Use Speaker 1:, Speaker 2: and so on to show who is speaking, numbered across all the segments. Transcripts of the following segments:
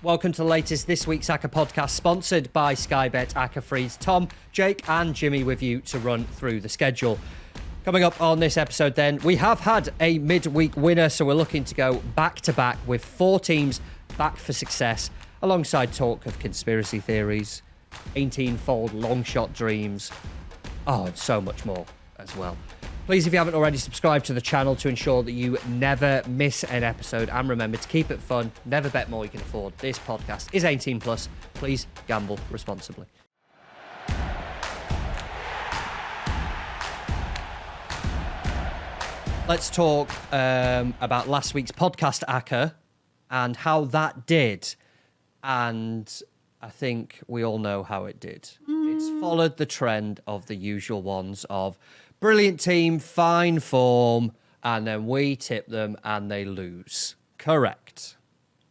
Speaker 1: Welcome to the latest This Week's Acca podcast, sponsored by Sky Bet. Acca Freeze, Tom, Jake and Jimmy with you to run through the schedule. Coming up on this episode then, we have had a midweek winner, so we're looking to go back-to-back with 4 teams back for success, alongside talk of conspiracy theories, 18-fold long-shot dreams, and so much more as well. Please, if you haven't already, subscribe to the channel to ensure that you never miss an episode. And remember to keep it fun. Never bet more you can afford. This podcast is 18 plus. Please gamble responsibly. Let's talk about last week's podcast, Acca, and how that did. And I think we all know how it did. It's followed the trend of the usual ones of brilliant team, fine form, and then we tip them and they lose. Correct.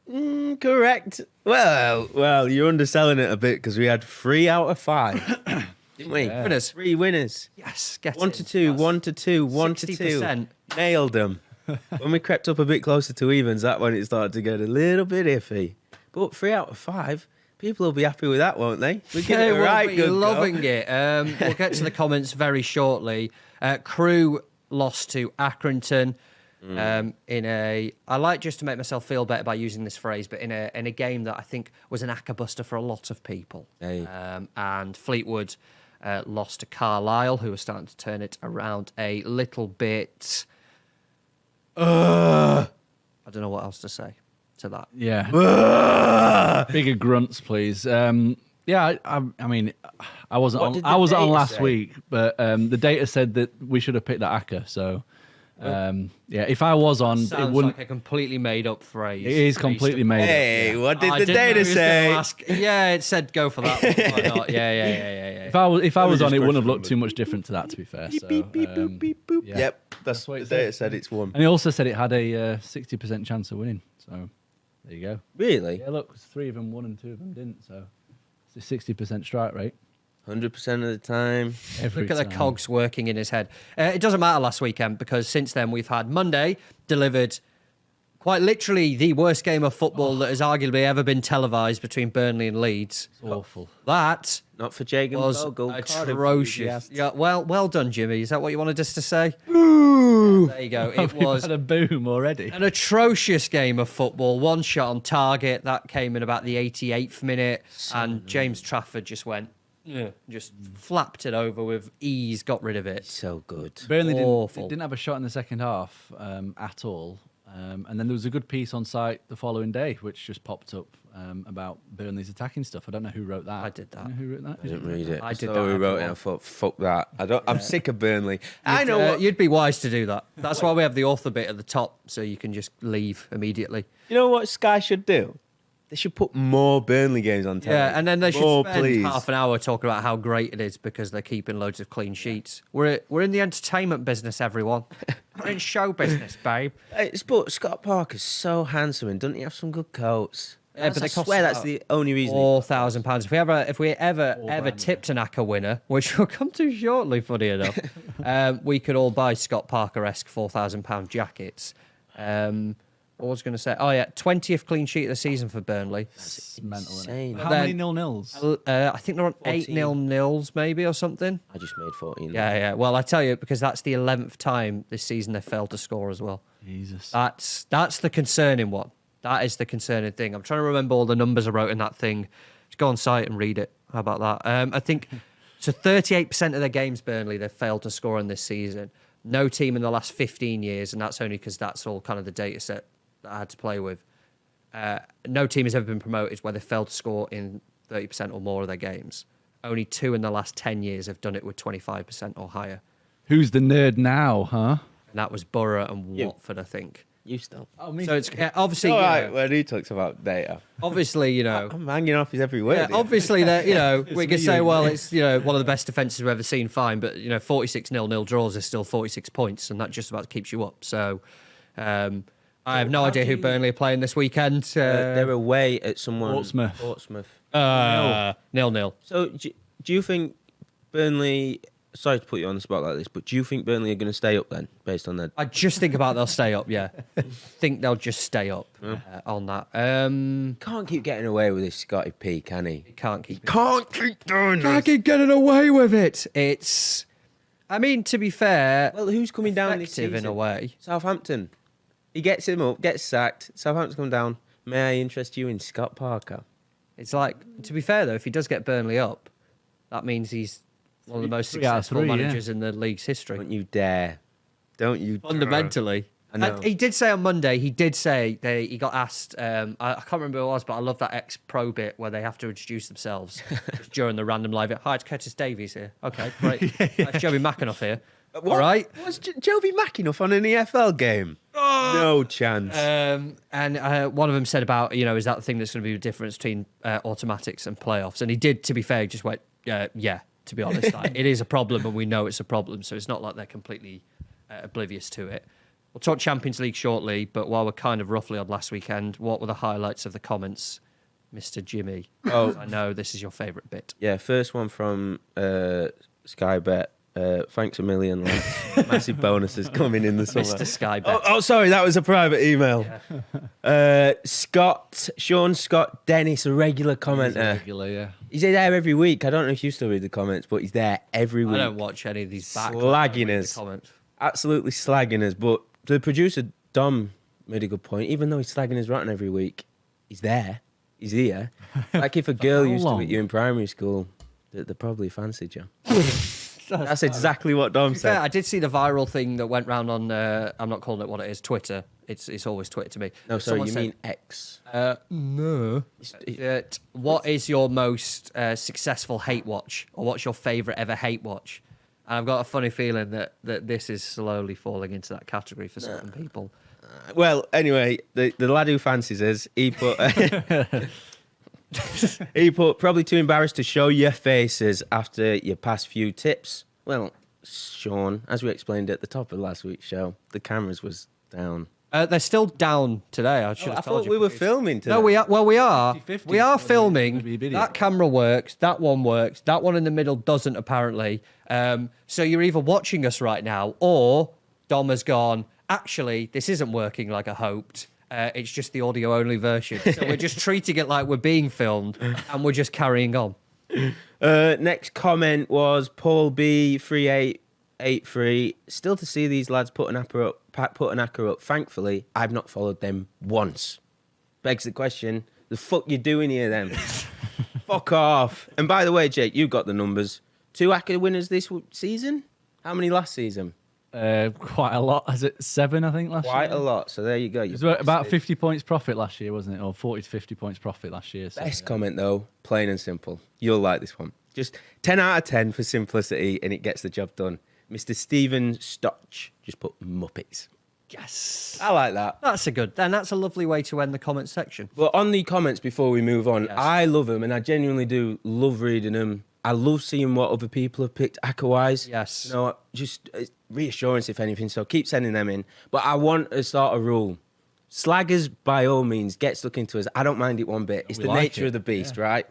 Speaker 2: Correct. Well, you're underselling it a bit because we had 3 out of 5, didn't we?
Speaker 1: Yeah. Winners.
Speaker 2: 3 winners.
Speaker 1: Yes, get
Speaker 2: 1
Speaker 1: it.
Speaker 2: to 2,
Speaker 1: That's
Speaker 2: 1 to 2, 1 to 2.
Speaker 1: 60%.
Speaker 2: Nailed them. When we crept up a bit closer to evens, that when it started to get a little bit iffy. But 3 out of 5. People will be happy with that, won't they? We get it right,
Speaker 1: we'll be
Speaker 2: good
Speaker 1: loving it. We'll get to the comments very shortly. Crew lost to Accrington in a. I like just to make myself feel better by using this phrase, but in a game that I think was an Acca buster for a lot of people.
Speaker 2: Hey.
Speaker 1: And Fleetwood lost to Carlisle, who are starting to turn it around a little bit. I don't know what else to say to that.
Speaker 3: Yeah. Bigger grunts, please. I mean, I wasn't on last week, but the data said that we should have picked that Acca. So, if I was on,
Speaker 1: Sounds
Speaker 3: it wouldn't.
Speaker 1: like a completely made up phrase.
Speaker 3: It is completely made up.
Speaker 2: Hey, what did
Speaker 1: I
Speaker 2: the
Speaker 1: didn't know
Speaker 2: data
Speaker 1: he was gonna
Speaker 2: say?
Speaker 1: ask. Yeah, it said go for that one. Why not? Yeah.
Speaker 3: If I was on,
Speaker 2: just
Speaker 3: it wouldn't
Speaker 2: crush
Speaker 3: have
Speaker 2: the
Speaker 3: looked too much different to that, to be fair. So,
Speaker 2: Beep, beep, boop, beep, boop.
Speaker 3: yeah.
Speaker 2: Yep, that's what the data said. It's 1.
Speaker 3: And he also said it had a 60% chance of winning. So, there you go.
Speaker 2: Really?
Speaker 3: Yeah, look, 3 of them won and 2 of them didn't. So, it's a 60% strike rate.
Speaker 2: 100% of the time.
Speaker 3: Every
Speaker 1: Look at the
Speaker 3: time.
Speaker 1: cogs working in his head. It doesn't matter last weekend because since then we've had Monday delivered quite literally the worst game of football that has arguably ever been televised between Burnley and Leeds.
Speaker 3: It's awful.
Speaker 1: That
Speaker 2: Not for Jagan
Speaker 1: was
Speaker 2: Bogle.
Speaker 1: atrocious. Yeah, well done, Jimmy. Is that what you wanted us to say? Ooh. There you go. It
Speaker 3: We've
Speaker 1: was
Speaker 3: had a boom already.
Speaker 1: an atrocious game of football. 1 shot on target. That came in about the 88th minute. And James Trafford just went, just flapped it over with ease, got rid of it.
Speaker 2: So good.
Speaker 3: Burnley
Speaker 1: Awful.
Speaker 3: didn't have a shot in the second half at all. And then there was a good piece on site the following day, which just popped up about Burnley's attacking stuff. I don't know who wrote that.
Speaker 1: I did that.
Speaker 3: Do you know who wrote that?
Speaker 2: I didn't read it.
Speaker 1: I did
Speaker 2: saw
Speaker 1: that,
Speaker 2: who wrote it.
Speaker 1: everyone.
Speaker 2: I thought, fuck that. I'm sick of Burnley. I know what.
Speaker 1: You'd be wise to do that. That's why we have the author bit at the top, so you can just leave immediately.
Speaker 2: You know what Sky should do? They should put more Burnley games on telly.
Speaker 1: Yeah, and then they should
Speaker 2: More,
Speaker 1: spend
Speaker 2: please.
Speaker 1: half an hour talking about how great it is because they're keeping loads of clean sheets. We're in the entertainment business, everyone. We're in show business, babe.
Speaker 2: But Scott Parker's so handsome, and doesn't he have some good coats?
Speaker 1: Yeah, but they
Speaker 2: I
Speaker 1: cost
Speaker 2: swear that's
Speaker 1: about
Speaker 2: the only reason.
Speaker 1: £4,000. If we ever tipped an Acca winner, which we'll come to shortly, funny enough, we could all buy Scott Parker-esque £4,000 jackets. What was I going to say? Oh, yeah, 20th clean sheet of the season for Burnley.
Speaker 3: It's mental. Isn't
Speaker 2: insane.
Speaker 3: it? How
Speaker 1: Then-
Speaker 3: many nil-nils?
Speaker 1: I think they're on
Speaker 2: 14.
Speaker 1: 8-0 maybe or something.
Speaker 2: I just made 14.
Speaker 1: Yeah. Well, I tell you, because that's the 11th time this season they failed to score as well.
Speaker 3: Jesus.
Speaker 1: That's the concerning one. That is the concerning thing. I'm trying to remember all the numbers I wrote in that thing. Just go on site and read it. How about that? I think so. 38% of their games, Burnley, they've failed to score in this season. No team in the last 15 years, and that's only because that's all kind of the data set that I had to play with. No team has ever been promoted where they failed to score in 30% or more of their games. Only 2 in the last 10 years have done it with 25% or higher.
Speaker 3: Who's the nerd now, huh?
Speaker 1: And that was Borough and
Speaker 2: You.
Speaker 1: Watford, I think.
Speaker 2: You still.
Speaker 3: Oh, me.
Speaker 1: So it's obviously,
Speaker 2: All
Speaker 1: you
Speaker 2: right,
Speaker 1: know,
Speaker 2: when he talks about data.
Speaker 1: obviously, you know,
Speaker 2: I'm hanging off his every word.
Speaker 1: yeah,
Speaker 2: here.
Speaker 1: obviously that, you know, we could
Speaker 3: me,
Speaker 1: say,
Speaker 3: you.
Speaker 1: well, it's, you know, one of the best defences we've ever seen, fine, but, you know, 46 0-0 draws is still 46 points, and that just about keeps you up. So, I have no idea who Burnley are playing this weekend.
Speaker 2: They're away at someone.
Speaker 3: Portsmouth.
Speaker 1: 0-0.
Speaker 2: So do you think Burnley sorry to put you on the spot like this, but do you think Burnley are going to stay up then, based on that?
Speaker 1: I just think about they'll stay up, yeah. I think they'll just stay up on that.
Speaker 2: Can't keep getting away with this Scotty P, can he?
Speaker 1: Can't keep
Speaker 2: doing
Speaker 1: Can't keep getting away with it. It's, I mean, to be fair,
Speaker 2: Well, who's coming down this
Speaker 1: effective
Speaker 2: season?
Speaker 1: in a way.
Speaker 2: Southampton. He gets him up, gets sacked. Southampton come down. May I interest you in Scott Parker?
Speaker 1: It's like, to be fair though, if he does get Burnley up, that means he's one of the most
Speaker 3: 3 out of
Speaker 1: successful
Speaker 3: 3,
Speaker 1: managers in the league's history.
Speaker 2: Don't you dare. Don't you
Speaker 1: Fundamentally.
Speaker 2: I know.
Speaker 1: And he did say on Monday, he got asked, I can't remember who it was, but I love that ex-pro bit where they have to introduce themselves during the random live. Hi, it's Curtis Davies here. Okay, great. It's Joey McAnuff here. All right.
Speaker 2: Was Joby McAnuff on an EFL game? No chance.
Speaker 1: And one of them said about, is that the thing that's going to be the difference between automatics and playoffs? And he did, to be fair, he just went, yeah, to be honest. Like, it is a problem and we know it's a problem. So it's not like they're completely oblivious to it. We'll talk Champions League shortly, but while we're kind of roughly on last weekend, what were the highlights of the comments, Mr. Jimmy? Oh, I know this is your favourite bit.
Speaker 2: Yeah, first one from Skybet. Thanks a million, lads. Massive bonuses coming in the summer.
Speaker 1: Mr. Skybet.
Speaker 2: Oh, sorry, that was a private email. Yeah. Sean Scott Dennis, a regular commenter. He's there every week. I don't know if you still read the comments, but he's there every week.
Speaker 1: I don't watch any of these back.
Speaker 2: Slagging us. Absolutely slagging us. But the producer, Dom, made a good point. Even though he's slagging us rotten every week, he's there. He's here. Like if a girl used to meet you in primary school, they probably fancied you. That's exactly what Dom said.
Speaker 1: Fair, I did see the viral thing that went round on, I'm not calling it what it is, Twitter. It's always Twitter to me.
Speaker 2: No, sorry, you mean X.
Speaker 1: No. What is your most successful hate watch? Or what's your favourite ever hate watch? And I've got a funny feeling that this is slowly falling into that category for certain people.
Speaker 2: Well, anyway, the lad who fancies us, he put... He put, probably too embarrassed to show your faces after your past few tips. Well, Sean, as we explained at the top of last week's show, the cameras was down.
Speaker 1: They're still down today. I
Speaker 2: thought we were filming today.
Speaker 1: No, we are. Well, we are.
Speaker 3: 50-50.
Speaker 1: We are filming. That camera works. That one works. That one in the middle doesn't, apparently. So you're either watching us right now, or Dom has gone, actually, this isn't working like I hoped. It's just the audio-only version. So we're just treating it like we're being filmed, and we're just carrying on.
Speaker 2: Next comment was Paul B3883. Still to see these lads put an Acca up. Thankfully, I've not followed them once. Begs the question, the fuck you doing here then? Fuck off. And by the way, Jake, you got the numbers. 2 Acca winners this season? How many last season?
Speaker 3: Quite a lot. Is it 7, I think, last year?
Speaker 2: Quite a lot. So there you go.
Speaker 3: It was about 50 points profit last year, wasn't it? Or 40 to 50 points profit last year. So,
Speaker 2: Best comment, though, plain and simple. You'll like this one. Just 10 out of 10 for simplicity, and it gets the job done. Mr. Stephen Stotch just put Muppets.
Speaker 1: Yes.
Speaker 2: I like that.
Speaker 1: That's a lovely way to end the comment section.
Speaker 2: But on the comments before we move on,
Speaker 1: Yes.
Speaker 2: I love them, and I genuinely do love reading them. I love seeing what other people have picked Acca-wise.
Speaker 1: Yes.
Speaker 2: You know, just reassurance, if anything, so keep sending them in. But I want to start a rule. Slaggers, by all means, get stuck into us. I don't mind it one bit. It's the nature of the beast, right?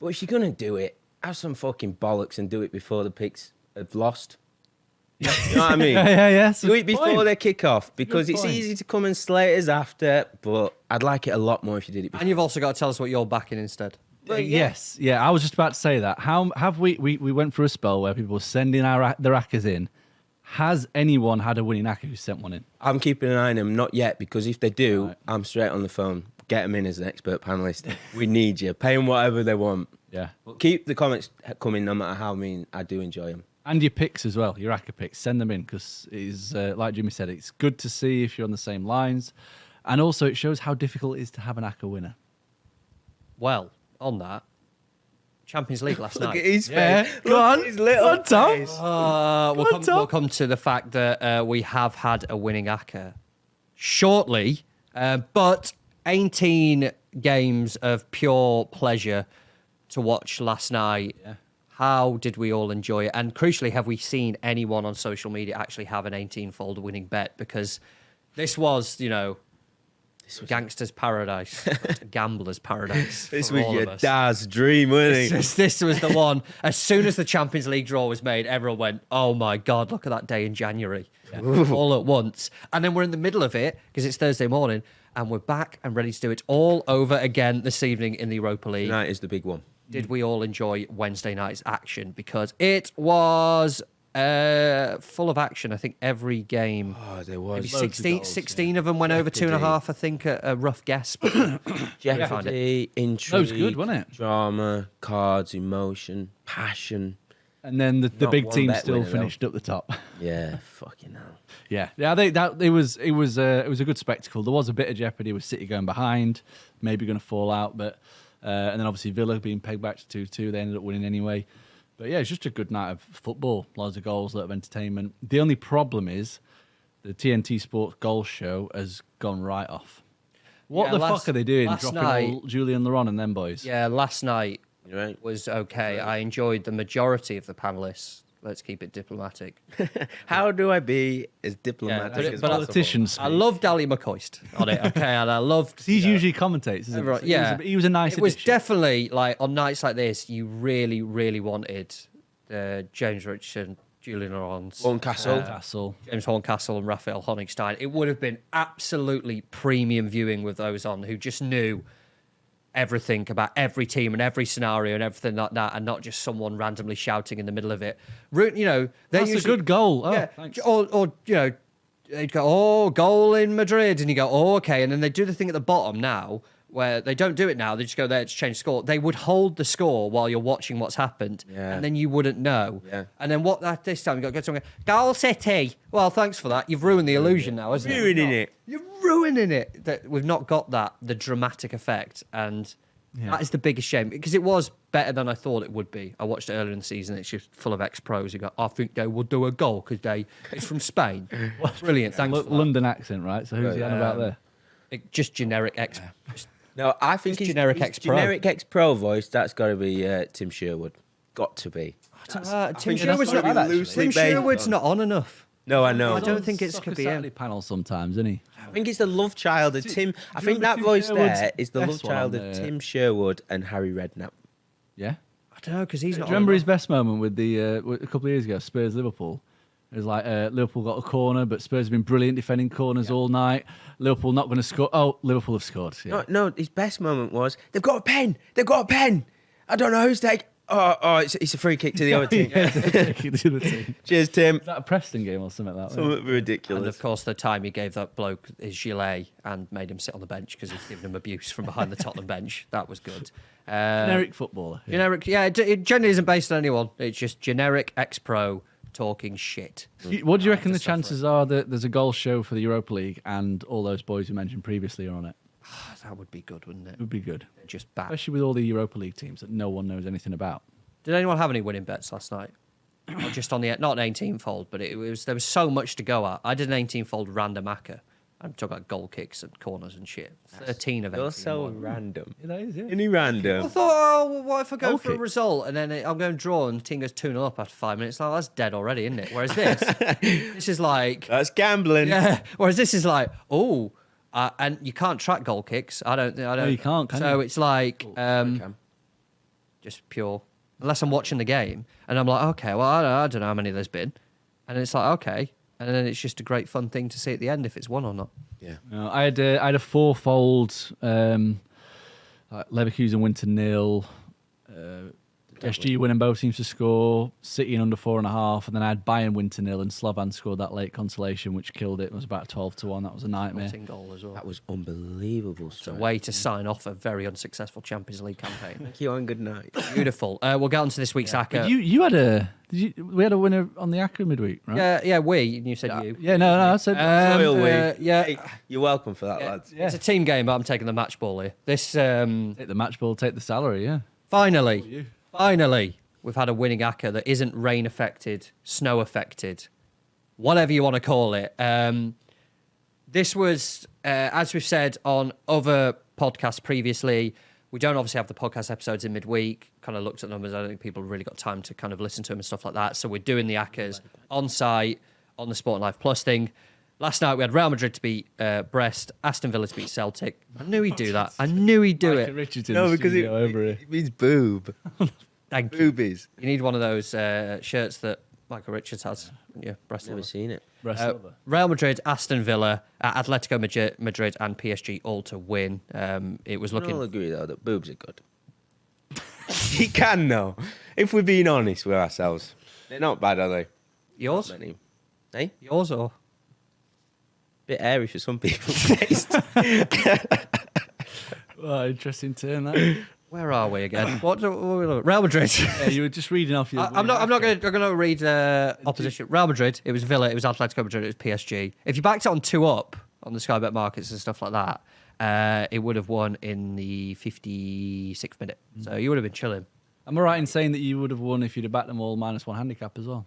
Speaker 2: But if you're going to do it, have some fucking bollocks and do it before the picks have lost. You know what I mean?
Speaker 3: Yeah.
Speaker 2: Do it before they kick off, because it's easy to come and slate us after, but I'd like it a lot more if you did it before.
Speaker 1: And you've also got to tell us what you're backing instead.
Speaker 3: Yes, I was just about to say that. How have we went through a spell where people were sending their Accas in? Has anyone had a winning Acca who sent one in?
Speaker 2: I'm keeping an eye on them, not yet, because if they do,
Speaker 3: Right.
Speaker 2: I'm straight on the phone. Get them in as an expert panelist. We need you. Pay them whatever they want.
Speaker 3: Yeah.
Speaker 2: But keep the comments coming, no matter how mean. I do enjoy them.
Speaker 3: And your picks as well, your Acca picks. Send them in, because it's like Jimmy said, it's good to see if you're on the same lines, and also it shows how difficult it is to have an Acca winner.
Speaker 1: Well, on that, Champions League last night.
Speaker 2: Look at his
Speaker 3: Yeah,
Speaker 2: face.
Speaker 3: go
Speaker 2: Look
Speaker 3: on.
Speaker 2: at his little
Speaker 3: Go on, Tom.
Speaker 2: face.
Speaker 1: We'll come to the fact that we have had a winning Acca shortly, but 18 games of pure pleasure to watch last night.
Speaker 3: Yeah.
Speaker 1: How did we all enjoy it? And crucially, have we seen anyone on social media actually have an 18-fold winning bet? Because this was, Gangster's paradise, gambler's paradise.
Speaker 2: This
Speaker 1: for
Speaker 2: was
Speaker 1: all
Speaker 2: your
Speaker 1: of us.
Speaker 2: dad's dream, wasn't it?
Speaker 1: This was the one. As soon as the Champions League draw was made, everyone went, "Oh my God, look at that day in January." All at once. And then we're in the middle of it because it's Thursday morning and we're back and ready to do it all over again this evening in the Europa League.
Speaker 2: Tonight is the big one.
Speaker 1: Did we all enjoy Wednesday night's action? Because it was full of action. I think every game.
Speaker 2: Oh, there was.
Speaker 1: Maybe 16 of them went over 2.5, I think, a rough guess. But
Speaker 2: Jeopardy, intrigue,
Speaker 3: That was good, wasn't it?
Speaker 2: Drama, cards, emotion, passion.
Speaker 3: And then the
Speaker 2: Not
Speaker 3: big
Speaker 2: one
Speaker 3: team
Speaker 2: bet
Speaker 3: still
Speaker 2: winner, though.
Speaker 3: finished up the top.
Speaker 2: Yeah, fucking hell.
Speaker 3: Yeah, I think that it was a good spectacle. There was a bit of jeopardy with City going behind, maybe going to fall out, but and then obviously Villa being pegged back to 2-2, they ended up winning anyway. But yeah, it's just a good night of football, loads of goals, a lot of entertainment. The only problem is the TNT Sports goal show has gone right off. What the fuck are they doing? Dropping all Julian Laurent and them boys?
Speaker 1: Yeah, last night
Speaker 2: Right.
Speaker 1: was okay. I enjoyed the majority of the panelists. Let's keep it diplomatic.
Speaker 2: How do I be as diplomatic as
Speaker 1: but
Speaker 2: possible?
Speaker 3: Politicians.
Speaker 1: I loved Ali McCoist on it, okay, and I loved...
Speaker 3: He's usually commentates, isn't
Speaker 1: Everyone-
Speaker 3: he?
Speaker 1: yeah.
Speaker 3: He was a nice
Speaker 1: It was
Speaker 3: addition.
Speaker 1: definitely, like, on nights like this, you really, really wanted James Richardson, Julian Laurent,
Speaker 2: Horncastle.
Speaker 1: James Horncastle and Raphael Honigstein. It would have been absolutely premium viewing with those on who just knew everything about every team and every scenario and everything like that, and not just someone randomly shouting in the middle of it. You know,
Speaker 3: That's a good goal. Oh,
Speaker 1: yeah,
Speaker 3: thanks.
Speaker 1: or you know, they'd go, "Oh, goal in Madrid," and you go, "Oh, okay," and then they do the thing at the bottom now. Where they don't do it now, they just go there to change score. They would hold the score while you're watching what's happened, and then you wouldn't know.
Speaker 2: Yeah.
Speaker 1: And then this time you got to go to someone, Goal City. Well, thanks for that. You've ruined the illusion now, isn't it?
Speaker 2: Ruining it.
Speaker 1: You're ruining it. That we've not got the dramatic effect, and that is the biggest shame because it was better than I thought it would be. I watched it earlier in the season. It's just full of ex-pros who go, "I think they will do a goal because it's from Spain." Brilliant. Thanks. For that.
Speaker 3: London accent, right? So who's he on about there?
Speaker 1: Just generic ex.
Speaker 2: No, I think
Speaker 1: Just generic
Speaker 2: his
Speaker 1: ex-pro.
Speaker 2: generic ex-pro voice, that's got to be Tim Sherwood. Got to be.
Speaker 1: Tim Sherwood's
Speaker 2: that's gotta
Speaker 1: not,
Speaker 2: be loosely
Speaker 1: Tim
Speaker 2: based
Speaker 1: Sherwood's
Speaker 2: on-
Speaker 1: not on enough.
Speaker 2: No, I know.
Speaker 1: I don't think it's
Speaker 3: Soccer
Speaker 1: could be
Speaker 3: Saturday
Speaker 1: him.
Speaker 3: panel sometimes, isn't he?
Speaker 2: I think it's the love child of Tim. I
Speaker 3: do you
Speaker 2: think
Speaker 3: remember
Speaker 2: that
Speaker 3: Tim
Speaker 2: voice
Speaker 3: Sherwood's
Speaker 2: there is the love
Speaker 3: best one
Speaker 2: child
Speaker 3: on
Speaker 2: of
Speaker 3: the-
Speaker 2: Tim Sherwood and Harry Redknapp.
Speaker 3: Yeah.
Speaker 1: I don't know because he's
Speaker 3: Do
Speaker 1: not.
Speaker 3: you remember
Speaker 1: on
Speaker 3: his best moment with a couple of years ago, Spurs Liverpool? It was like Liverpool got a corner, but Spurs have been brilliant defending corners all night. Liverpool not going to score. Oh, Liverpool have scored. Yeah.
Speaker 2: No, his best moment was they've got a pen. They've got a pen. I don't know who's taking. Oh, it's a free kick to the other team.
Speaker 3: The other team.
Speaker 2: Cheers, Tim.
Speaker 3: Is that a Preston game or something like that?
Speaker 2: Something
Speaker 1: And
Speaker 2: ridiculous.
Speaker 1: of course, the time he gave that bloke his gilet and made him sit on the bench because he's giving him abuse from behind the Tottenham bench. That was good.
Speaker 3: Generic footballer. Yeah.
Speaker 1: Generic, yeah. It generally isn't based on anyone. It's just generic ex-pro talking shit.
Speaker 3: What do you reckon the
Speaker 1: Just suffer.
Speaker 3: chances are that there's a goal show for the Europa League and all those boys you mentioned previously are on it?
Speaker 1: That would be good, wouldn't it?
Speaker 3: It would be good.
Speaker 1: Just back.
Speaker 3: Especially with all the Europa League teams that no one knows anything about.
Speaker 1: Did anyone have any winning bets last night? Or just on the not an 18-fold, but there was so much to go at. I did an 18-fold random Acca. I'm talking about goal kicks and corners and shit. 13 of 18.
Speaker 2: You're so
Speaker 1: won.
Speaker 2: random.
Speaker 3: That is, yeah.
Speaker 2: Any
Speaker 1: I
Speaker 2: random?
Speaker 1: thought, oh, well, what if I go
Speaker 3: Goal
Speaker 1: for a
Speaker 3: kick.
Speaker 1: result and then I'm going to draw and the team goes 2-0 up after 5 minutes? Like, that's dead already, isn't it? Whereas this is like,
Speaker 2: That's gambling.
Speaker 1: yeah. Whereas this is like, oh, and you can't track goal kicks. I don't.
Speaker 3: No, you can't, can
Speaker 1: so
Speaker 3: you?
Speaker 1: it's like
Speaker 2: Cam.
Speaker 1: just pure. Unless I'm watching the game and I'm like, okay, well, I don't know how many there's been, and it's like, okay, and then it's just a great fun thing to see at the end if it's won or not.
Speaker 2: Yeah.
Speaker 3: No, I had a fourfold like Leverkusen win to 0, SG winning both teams to score, City in under 4.5, and then I had Bayern win to 0 and Slovan scored that late consolation, which killed it. It was about 12-1. That was a nightmare.
Speaker 1: Notting goal as well.
Speaker 2: That was unbelievable.
Speaker 1: It's a way to sign off a very unsuccessful Champions League campaign.
Speaker 2: Thank you and good night.
Speaker 1: Beautiful. We'll get on to this week's
Speaker 3: But
Speaker 1: Acca.
Speaker 3: you had we had a winner on the Acca midweek, right?
Speaker 1: Yeah, we. You said you.
Speaker 3: Yeah, no, I said
Speaker 2: Royal we.
Speaker 1: Yeah.
Speaker 2: Hey, you're welcome for that, lads.
Speaker 1: It's a team game, but I'm taking the match ball here. This
Speaker 3: take the match ball, take the salary, yeah.
Speaker 1: finally, we've had a winning Acca that isn't rain affected, snow affected, whatever you want to call it. This was, as we've said on other podcasts previously, we don't obviously have the podcast episodes in midweek. Kind of looked at numbers. I don't think people really got time to kind of listen to them and stuff like that. So we're doing the Accas on site on the Sport and Life Plus thing. Last night we had Real Madrid to beat Brest, Aston Villa to beat Celtic. I knew he'd do that. I knew he'd do it.
Speaker 3: No, because
Speaker 2: it means boob.
Speaker 1: Thank you.
Speaker 2: Boobies.
Speaker 1: You need one of those shirts that Michael Richards has. Yeah, Brest.
Speaker 2: Never seen it.
Speaker 1: Real Madrid, Aston Villa, Atletico Madrid, and PSG all to win. It was looking.
Speaker 2: I'll agree though that boobs are good. You can though, if we're being honest with ourselves. They're not bad, are they?
Speaker 1: Yours?
Speaker 2: Not many. Hey?
Speaker 1: Yours or?
Speaker 2: Bit airy for some people.
Speaker 3: Well, interesting turn that.
Speaker 1: Where are we again? Real Madrid.
Speaker 3: Yeah, you were just reading off your.
Speaker 1: I'm not going to read opposition. Real Madrid. It was Villa. It was Atletico Madrid. It was PSG. If you backed it on 2-up on the Sky Bet markets and stuff like that, it would have won in the 56th minute. So you would have been chilling.
Speaker 3: Am I right in saying that you would have won if you'd have backed them all -1 handicap as well?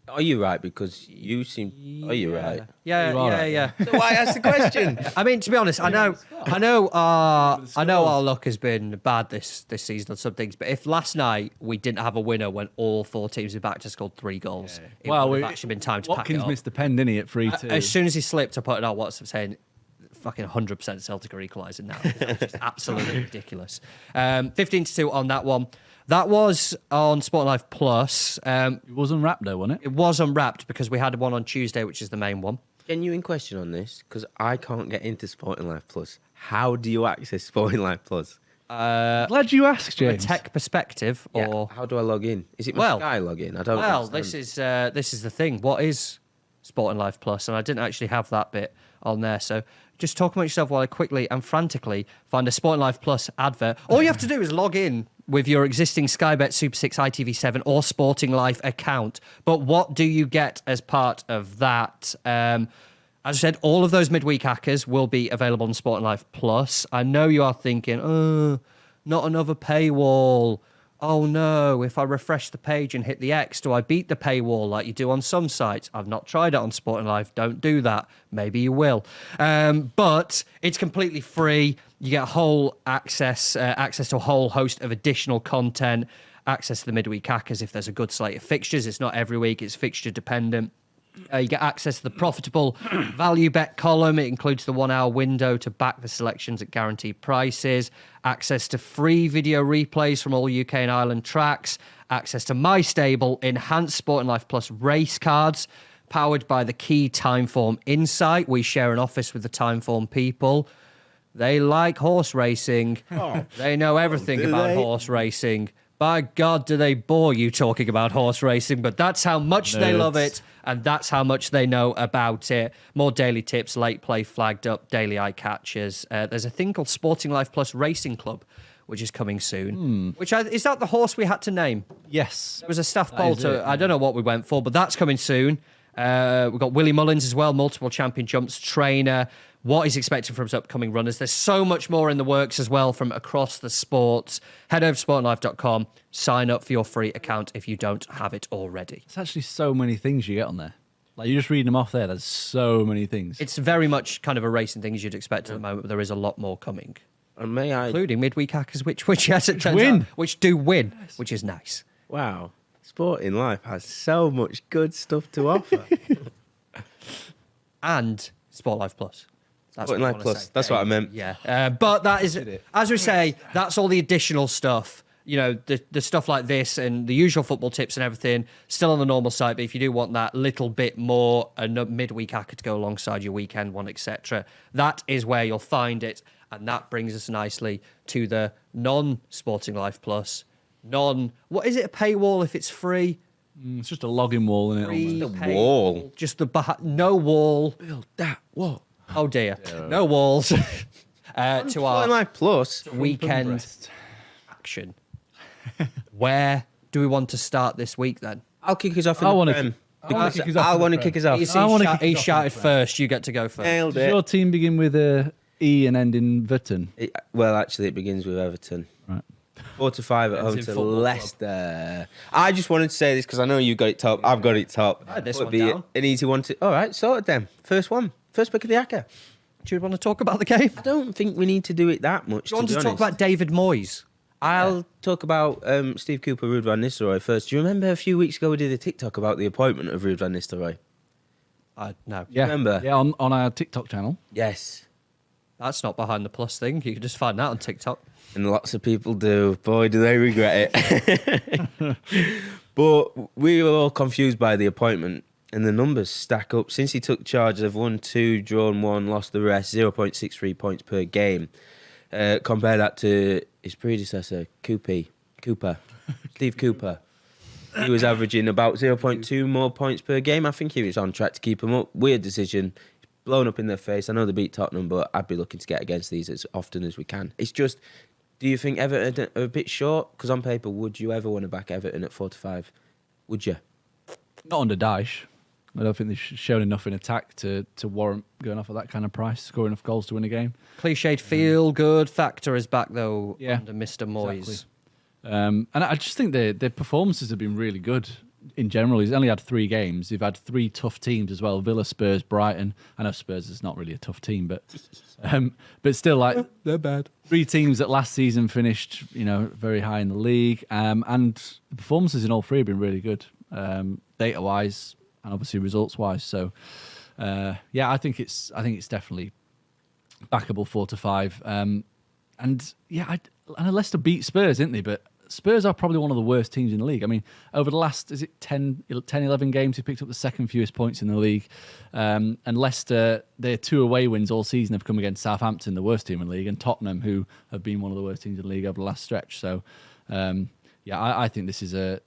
Speaker 2: Are you right? Because you seem. Are you right?
Speaker 1: Yeah.
Speaker 2: So why ask the question?
Speaker 1: I mean, to be honest, I know our luck has been bad this season on some things. But if last night we didn't have a winner when all 4 teams were back to scored 3 goals, it would have actually been time to pack it
Speaker 3: Watkins
Speaker 1: up.
Speaker 3: missed the pen, didn't he, at 3-2?
Speaker 1: As soon as he slipped, I put it on WhatsApp saying, fucking 100% Celtic are equalising now. It's just absolutely ridiculous. 15-2 on that one. That was on Sport Life Plus.
Speaker 3: It was unwrapped though, wasn't it?
Speaker 1: It was unwrapped because we had one on Tuesday, which is the main one.
Speaker 2: Genuine question on this, because I can't get into Sporting Life Plus. How do you access Sporting Life Plus?
Speaker 3: Glad you asked,
Speaker 1: From a
Speaker 3: James.
Speaker 1: tech perspective, or
Speaker 2: How do I log in? Is it my Sky login? I don't.
Speaker 1: Well,
Speaker 2: understand.
Speaker 1: this is the thing. What is Sporting Life Plus? And I didn't actually have that bit on there, so just talk about yourself while I quickly and frantically find a Sporting Life Plus advert. All you have to do is log in with your existing Sky Bet Super 6 ITV7 or Sporting Life account. But what do you get as part of that? As I said, all of those midweek hackers will be available on Sporting Life Plus. I know you are thinking, not another paywall. Oh no, if I refresh the page and hit the X, do I beat the paywall like you do on some sites? I've not tried it on Sporting Life. Don't do that. Maybe you will. But it's completely free. You get whole access to a whole host of additional content, access to the midweek hackers if there's a good slate of fixtures. It's not every week, it's fixture dependent. You get access to the profitable value bet column. It includes the 1 hour window to back the selections at guaranteed prices, access to free video replays from all UK and Ireland tracks, access to My Stable, enhanced Sporting Life Plus race cards, powered by the key Timeform Insight. We share an office with the Timeform people. They like horse racing. They know everything about horse racing. By God, do they bore you talking about horse racing, but that's how much they love it, and that's how much they know about it. More daily tips, late play flagged up, daily eye catchers. There's a thing called Sporting Life Plus Racing Club, which is coming soon. Is that the horse we had to name?
Speaker 3: Yes.
Speaker 1: It was a staff poll I don't know what we went for, but that's coming soon. We've got Willie Mullins as well, multiple champion jumps trainer. What he's expecting from his upcoming runners. There's so much more in the works as well from across the sports. Head over to sportinglife.com, sign up for your free account if you don't have it already.
Speaker 3: It's actually so many things you get on there. Like, you're just reading them off there. There's so many things.
Speaker 1: It's very much kind of a racing thing as you'd expect at the moment, but there is a lot more coming.
Speaker 2: And may I...
Speaker 1: Including midweek hackers, which yes, it turns out, which do win, which is nice.
Speaker 2: Wow. Sporting Life has so much good stuff to offer.
Speaker 1: And Sport Life Plus.
Speaker 2: That's Sporting Life Plus. That's what I meant.
Speaker 1: Yeah. But that is, as we say, that's all the additional stuff. You know, the stuff like this and the usual football tips and everything, still on the normal site. But if you do want that little bit more, a midweek hacker to go alongside your weekend one, etc., that is where you'll find it. And that brings us nicely to the non-Sporting Life Plus. What is it, a paywall if it's free?
Speaker 3: It's just a login wall, isn't it?
Speaker 2: The wall.
Speaker 1: Just no wall.
Speaker 2: Build that wall.
Speaker 1: Oh dear. No walls. To our
Speaker 2: Sporting Life Plus
Speaker 1: weekend action. Where do we want to start this week then?
Speaker 2: I'll kick us off in the Prem. Because I want to kick us off.
Speaker 1: He shouted first. You get to go first.
Speaker 2: Nailed it.
Speaker 3: Does your team begin with a E and end in Verton?
Speaker 2: Well, actually, it begins with Everton.
Speaker 3: Right.
Speaker 2: 4-5 at home to Leicester. I just wanted to say this because I know you got it top. I've got it top.
Speaker 1: I had this
Speaker 2: It'll
Speaker 1: one
Speaker 2: be
Speaker 1: down.
Speaker 2: an easy one to... All right, sorted then. First pick of the Acca.
Speaker 1: Do you want to talk about the game?
Speaker 2: I don't think we need to do it that much.
Speaker 1: Do you want to talk about David Moyes?
Speaker 2: I'll talk about Steve Cooper, Ruud van Nistelrooy first. Do you remember a few weeks ago we did a TikTok about the appointment of Ruud van Nistelrooy?
Speaker 1: No.
Speaker 3: Yeah,
Speaker 2: Remember?
Speaker 3: Yeah, on our TikTok channel.
Speaker 2: Yes.
Speaker 1: That's not behind the plus thing. You can just find that on TikTok.
Speaker 2: And lots of people do. Boy, do they regret it. But we were all confused by the appointment, and the numbers stack up. Since he took charge, they've won 2, drawn 1, lost the rest, 0.63 points per game. Compare that to his predecessor, Cooper, Steve Cooper. He was averaging about 0.2 more points per game. I think he was on track to keep him up. Weird decision. Blown up in their face. I know they beat Tottenham, but I'd be looking to get against these as often as we can. It's just, do you think Everton are a bit short? Because on paper, would you ever want to back Everton at 4-5? Would you?
Speaker 3: Not under Dyche. I don't think they've shown enough in attack to warrant going off at that kind of price, scoring enough goals to win a game.
Speaker 1: Cliched feel-good factor is back, though, under Mr. Moyes.
Speaker 3: Exactly. And I just think their performances have been really good in general. He's only had 3 games. They've had 3 tough teams as well: Villa, Spurs, Brighton. I know Spurs is not really a tough team, but still, like,
Speaker 1: They're bad.
Speaker 3: 3 teams that last season finished, very high in the league, and the performances in all 3 have been really good, data-wise and obviously results-wise. So, I think it's definitely backable 4-5. And Leicester beat Spurs, didn't they? But Spurs are probably one of the worst teams in the league. I mean, over the last, 10, 11 games, they picked up the second fewest points in the league. And Leicester, their 2 away wins all season have come against Southampton, the worst team in the league, and Tottenham, who have been one of the worst teams in the league over the last stretch. So, I think this is a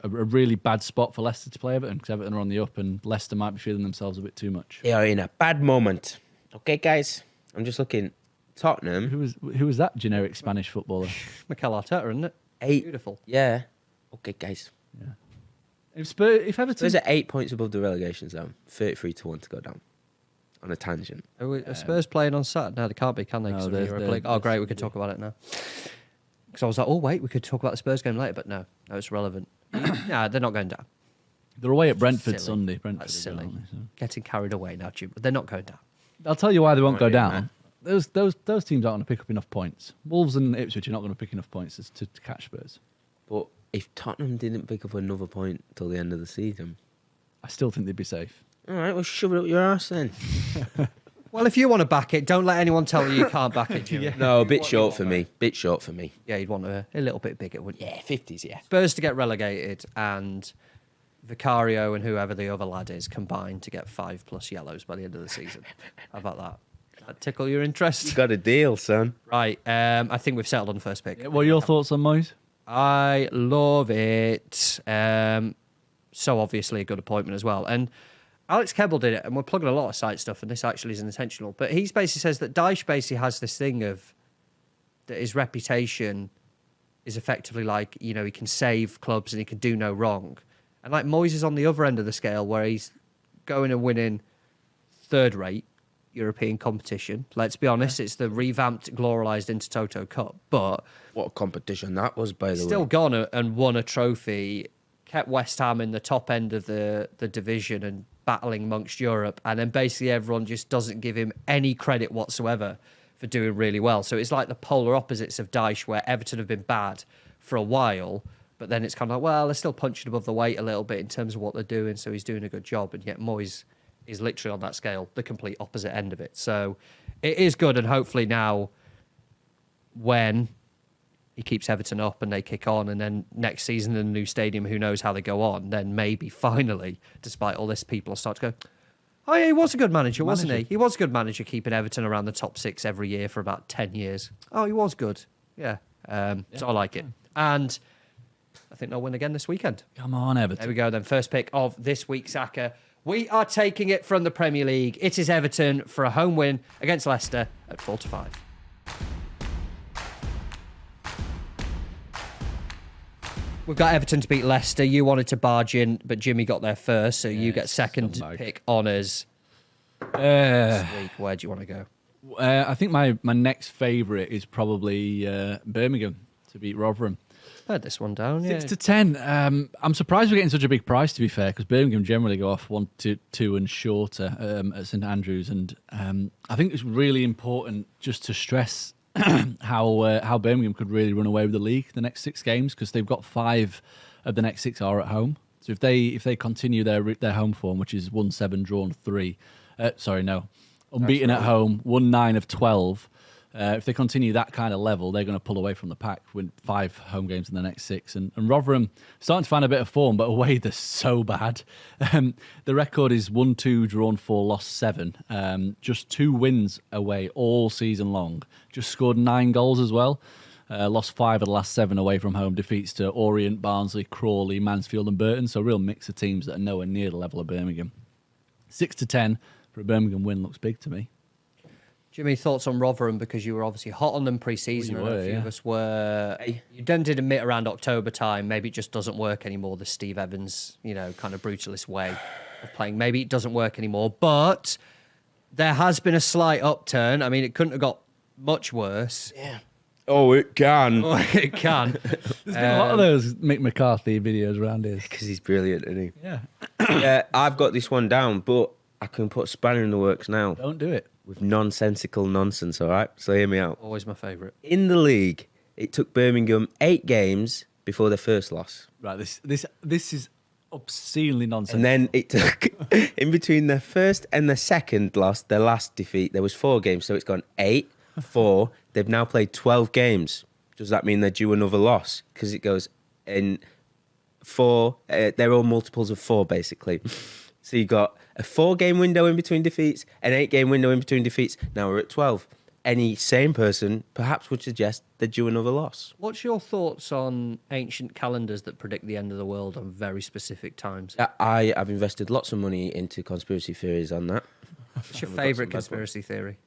Speaker 3: really bad spot for Leicester to play Everton, because Everton are on the up, and Leicester might be feeling themselves a bit too much.
Speaker 2: They are in a bad moment. Okay, guys, I'm just looking. Tottenham.
Speaker 3: Who was that generic Spanish footballer?
Speaker 1: Mikel Arteta, isn't it?
Speaker 2: 8.
Speaker 1: Beautiful.
Speaker 2: Yeah. Okay, guys.
Speaker 3: Yeah. If Everton...
Speaker 2: Spurs are 8 points above the relegation zone. 33-1 to go down. On a tangent.
Speaker 1: Are Spurs playing on Saturday? No, they can't be, can they?
Speaker 3: No,
Speaker 1: Because Europa League. Oh, great, we could talk about it now. Because I was like, oh, wait, we could talk about the Spurs game later, but no, it's relevant. Nah, they're not going down.
Speaker 3: They're away at Brentford
Speaker 1: Silly.
Speaker 3: Sunday. Brentford
Speaker 1: That's
Speaker 3: as
Speaker 1: silly.
Speaker 3: well, so.
Speaker 1: Getting carried away now, Jim. They're not going down.
Speaker 3: I'll tell you why they won't go
Speaker 2: Right,
Speaker 3: down.
Speaker 2: man.
Speaker 3: Those teams aren't going to pick up enough points. Wolves and Ipswich are not going to pick enough points to catch Spurs.
Speaker 2: But if Tottenham didn't pick up another point till the end of the season,
Speaker 3: I still think they'd be safe.
Speaker 2: all right, well, shove it up your arse then.
Speaker 1: Well, if you want to back it, don't let anyone tell you can't back it, Jim.
Speaker 2: No, a bit short for me. Bit short for me.
Speaker 1: Yeah, you'd want a little bit bigger, wouldn't you?
Speaker 2: Yeah, 50s, yeah.
Speaker 1: Spurs to get relegated and Vicario and whoever the other lad is combined to get 5+ yellows by the end of the season. How about that? That tickle your interest?
Speaker 2: Got a deal, son.
Speaker 1: Right, I think we've settled on the first pick.
Speaker 3: Yeah, what are your thoughts on Moyes?
Speaker 1: I love it. So obviously a good appointment as well. And Alex Kebble did it, and we're plugging a lot of site stuff, and this actually isn't intentional. But he basically says that Dyche basically has this thing of that his reputation is effectively like, he can save clubs and he can do no wrong. And like Moyes is on the other end of the scale where he's going and winning third-rate European competition. Let's be honest, it's the revamped, glorialised Intertoto Cup. But
Speaker 2: What a competition that was, by the
Speaker 1: still
Speaker 2: way.
Speaker 1: gone and won a trophy, kept West Ham in the top end of the division and battling amongst Europe, and then basically everyone just doesn't give him any credit whatsoever for doing really well. So it's like the polar opposites of Dyche, where Everton have been bad for a while, but then it's kind of like, well, they're still punching above the weight a little bit in terms of what they're doing, so he's doing a good job, and yet Moyes is literally on that scale, the complete opposite end of it. So it is good, and hopefully now when he keeps Everton up and they kick on, and then next season in the new stadium, who knows how they go on, then maybe finally, despite all this, people will start to go, oh yeah, he was a good manager, wasn't he? He was a good manager, keeping Everton around the top 6 every year for about 10 years. Oh, he was good. Yeah. So I like it. And I think they'll win again this weekend.
Speaker 3: Come on, Everton.
Speaker 1: There we go then. First pick of this week's Acca. We are taking it from the Premier League. It is Everton for a home win against Leicester at 4-5. We've got Everton to beat Leicester. You wanted to barge in, but Jimmy got there first, so you get second
Speaker 3: scumbag.
Speaker 1: pick honours this week. Where do you want to go?
Speaker 3: I think my next favourite is probably Birmingham to beat Rotherham.
Speaker 1: I had this one down, yeah.
Speaker 3: 6-10. I'm surprised we're getting such a big price, to be fair, because Birmingham generally go off 1-2 and shorter at St Andrews, and I think it's really important just to stress how Birmingham could really run away with the league the next 6 games, because they've got 5 of the next 6 are at home. So if they continue their home form, which is 1-7 drawn 3, unbeaten at home, 1-9 of 12. If they continue that kind of level, they're going to pull away from the pack, win 5 home games in the next 6. And Rotherham starting to find a bit of form, but away they're so bad. The record is 1-2 drawn 4, lost 7. Just 2 wins away all season long. Just scored 9 goals as well. Lost 5 of the last 7 away from home. Defeats to Orient, Barnsley, Crawley, Mansfield and Burton. So a real mix of teams that are nowhere near the level of Birmingham. 6-10 for a Birmingham win looks big to me.
Speaker 1: Jimmy, thoughts on Rotherham, because you were obviously hot on them pre-season. A few of us were. You then did admit around October time, maybe it just doesn't work anymore, the Steve Evans, kind of brutalist way of playing. Maybe it doesn't work anymore, but there has been a slight upturn. I mean, it couldn't have got much worse.
Speaker 2: Yeah. Oh, it can.
Speaker 1: It can.
Speaker 3: There's been a lot of those Mick McCarthy videos around here.
Speaker 2: Because he's brilliant, isn't he?
Speaker 3: Yeah.
Speaker 2: Yeah, I've got this one down, but I can put a spanner in the works now.
Speaker 3: Don't do it.
Speaker 2: With nonsensical nonsense, all right? So hear me out.
Speaker 1: Always my favourite.
Speaker 2: In the league, it took Birmingham 8 games before their first loss.
Speaker 3: Right, this is obscenely nonsense.
Speaker 2: And then it took, in between their first and their second loss, their last defeat, there was 4 games. So it's gone 8, 4. They've now played 12 games. Does that mean they're due another loss? Because it goes in 4. They're all multiples of 4, basically. So you got a 4-game window in between defeats, an 8-game window in between defeats. Now we're at 12. Any sane person perhaps would suggest they're due another loss.
Speaker 1: What's your thoughts on ancient calendars that predict the end of the world on very specific times?
Speaker 2: I have invested lots of money into conspiracy theories on that.
Speaker 1: What's your favourite conspiracy theory?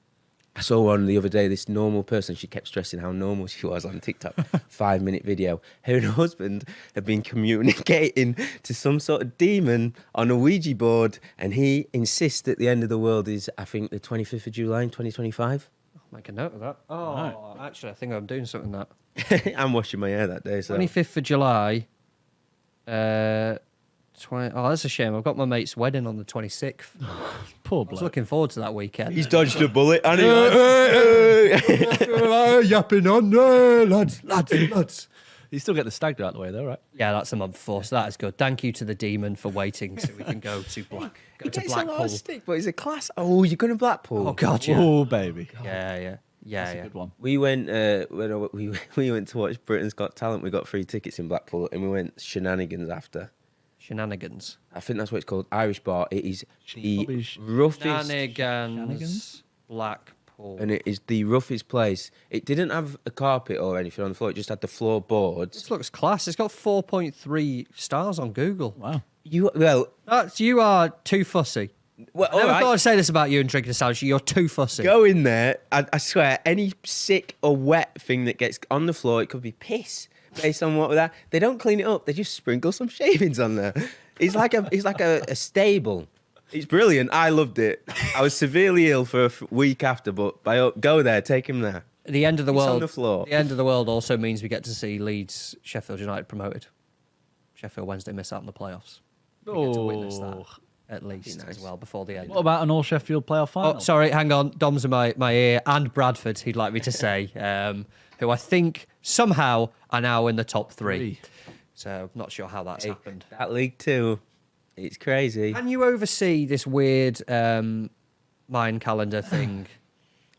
Speaker 2: I saw one the other day, this normal person, she kept stressing how normal she was on TikTok. 5-minute video. Her husband had been communicating to some sort of demon on a Ouija board, and he insists that the end of the world is, I think, the 25th of July in 2025.
Speaker 1: I'll make a note of that. Oh, right. Actually, I think I'm doing something that.
Speaker 2: I'm washing my hair that day. So
Speaker 1: 25th of July. That's a shame. I've got my mate's wedding on the 26th.
Speaker 3: Poor
Speaker 1: I was
Speaker 3: bloke.
Speaker 1: looking forward to that weekend.
Speaker 2: he's dodged a bullet. And
Speaker 1: yapping on there, lads.
Speaker 3: You still get the stag do out the way though, right?
Speaker 1: Yeah, that's a month before, so that is good. Thank you to the demon for waiting so we can go to Blackpool.
Speaker 2: Stick, but he's a class. Oh, you're going to Blackpool?
Speaker 1: Oh, God, yeah.
Speaker 3: Oh, baby.
Speaker 1: Yeah.
Speaker 3: That's a good one.
Speaker 2: We went we went to watch Britain's Got Talent. We got free tickets in Blackpool, and we went shenanigans after.
Speaker 1: Shenanigans.
Speaker 2: I think that's what it's called. Irish bar. It is the
Speaker 3: Rubbish.
Speaker 2: roughest.
Speaker 1: Shenanigans. Blackpool.
Speaker 2: And it is the roughest place. It didn't have a carpet or anything on the floor. It just had the floorboards.
Speaker 1: This looks class. It's got 4.3 stars on Google.
Speaker 3: Wow.
Speaker 2: You
Speaker 1: are too fussy.
Speaker 2: Well,
Speaker 1: I never
Speaker 2: all right.
Speaker 1: thought I'd say this about you and Drink Nostalgia. You're too fussy.
Speaker 2: Go in there. I swear, any sick or wet thing that gets on the floor, it could be piss. Based on what that, they don't clean it up. They just sprinkle some shavings on there. It's like a stable. It's brilliant. I loved it. I was severely ill for a week after, but go there, take him there.
Speaker 1: The end of the
Speaker 2: He's
Speaker 1: world.
Speaker 2: on the floor.
Speaker 1: The end of the world also means we get to see Leeds, Sheffield United promoted. Sheffield Wednesday miss out on the playoffs. We get to witness that at least as well before the end.
Speaker 3: What about an all Sheffield playoff final?
Speaker 1: Oh, sorry, hang on. Dom's in my ear, and Bradford, he'd like me to say, who I think somehow are now in the top 3. So not sure how that's happened.
Speaker 2: That League 2, it's crazy.
Speaker 1: Can you oversee this weird Mayan calendar thing?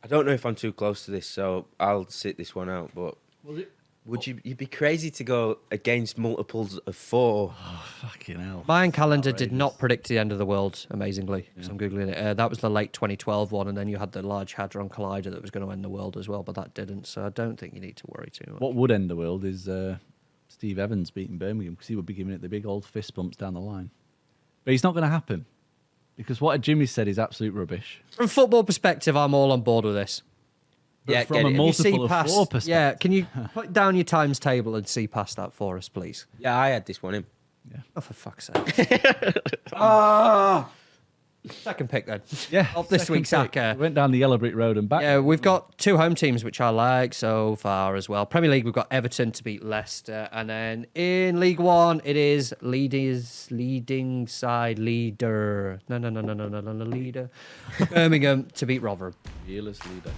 Speaker 2: I don't know if I'm too close to this, so I'll sit this one out. But you'd be crazy to go against multiples of 4?
Speaker 3: Oh, fucking hell.
Speaker 1: Mayan calendar did not predict the end of the world, amazingly, because I'm Googling it. That was the late 2012 one, and then you had the Large Hadron Collider that was going to end the world as well, but that didn't, so I don't think you need to worry too much.
Speaker 3: What would end the world is Steve Evans beating Birmingham, because he would be giving it the big old fist bumps down the line. But it's not going to happen, because what Jimmy said is absolute rubbish.
Speaker 1: From a football perspective, I'm all on board with this.
Speaker 3: But from a multiple of 4 perspective.
Speaker 1: Yeah, can you put down your times table and see past that for us, please?
Speaker 2: Yeah, I had this one in.
Speaker 1: Oh, for fuck's sake. Second pick, then.
Speaker 3: Yeah.
Speaker 1: Of this
Speaker 3: second
Speaker 1: week's
Speaker 3: pick.
Speaker 1: Acca.
Speaker 3: We went down the Yellow Brick Road and back.
Speaker 1: Yeah, we've got 2 home teams, which I like so far as well. Premier League, we've got Everton to beat Leicester. And then in League One, it is leading side leader. No, leader. Birmingham to beat Rotherham.
Speaker 3: Fearless leader.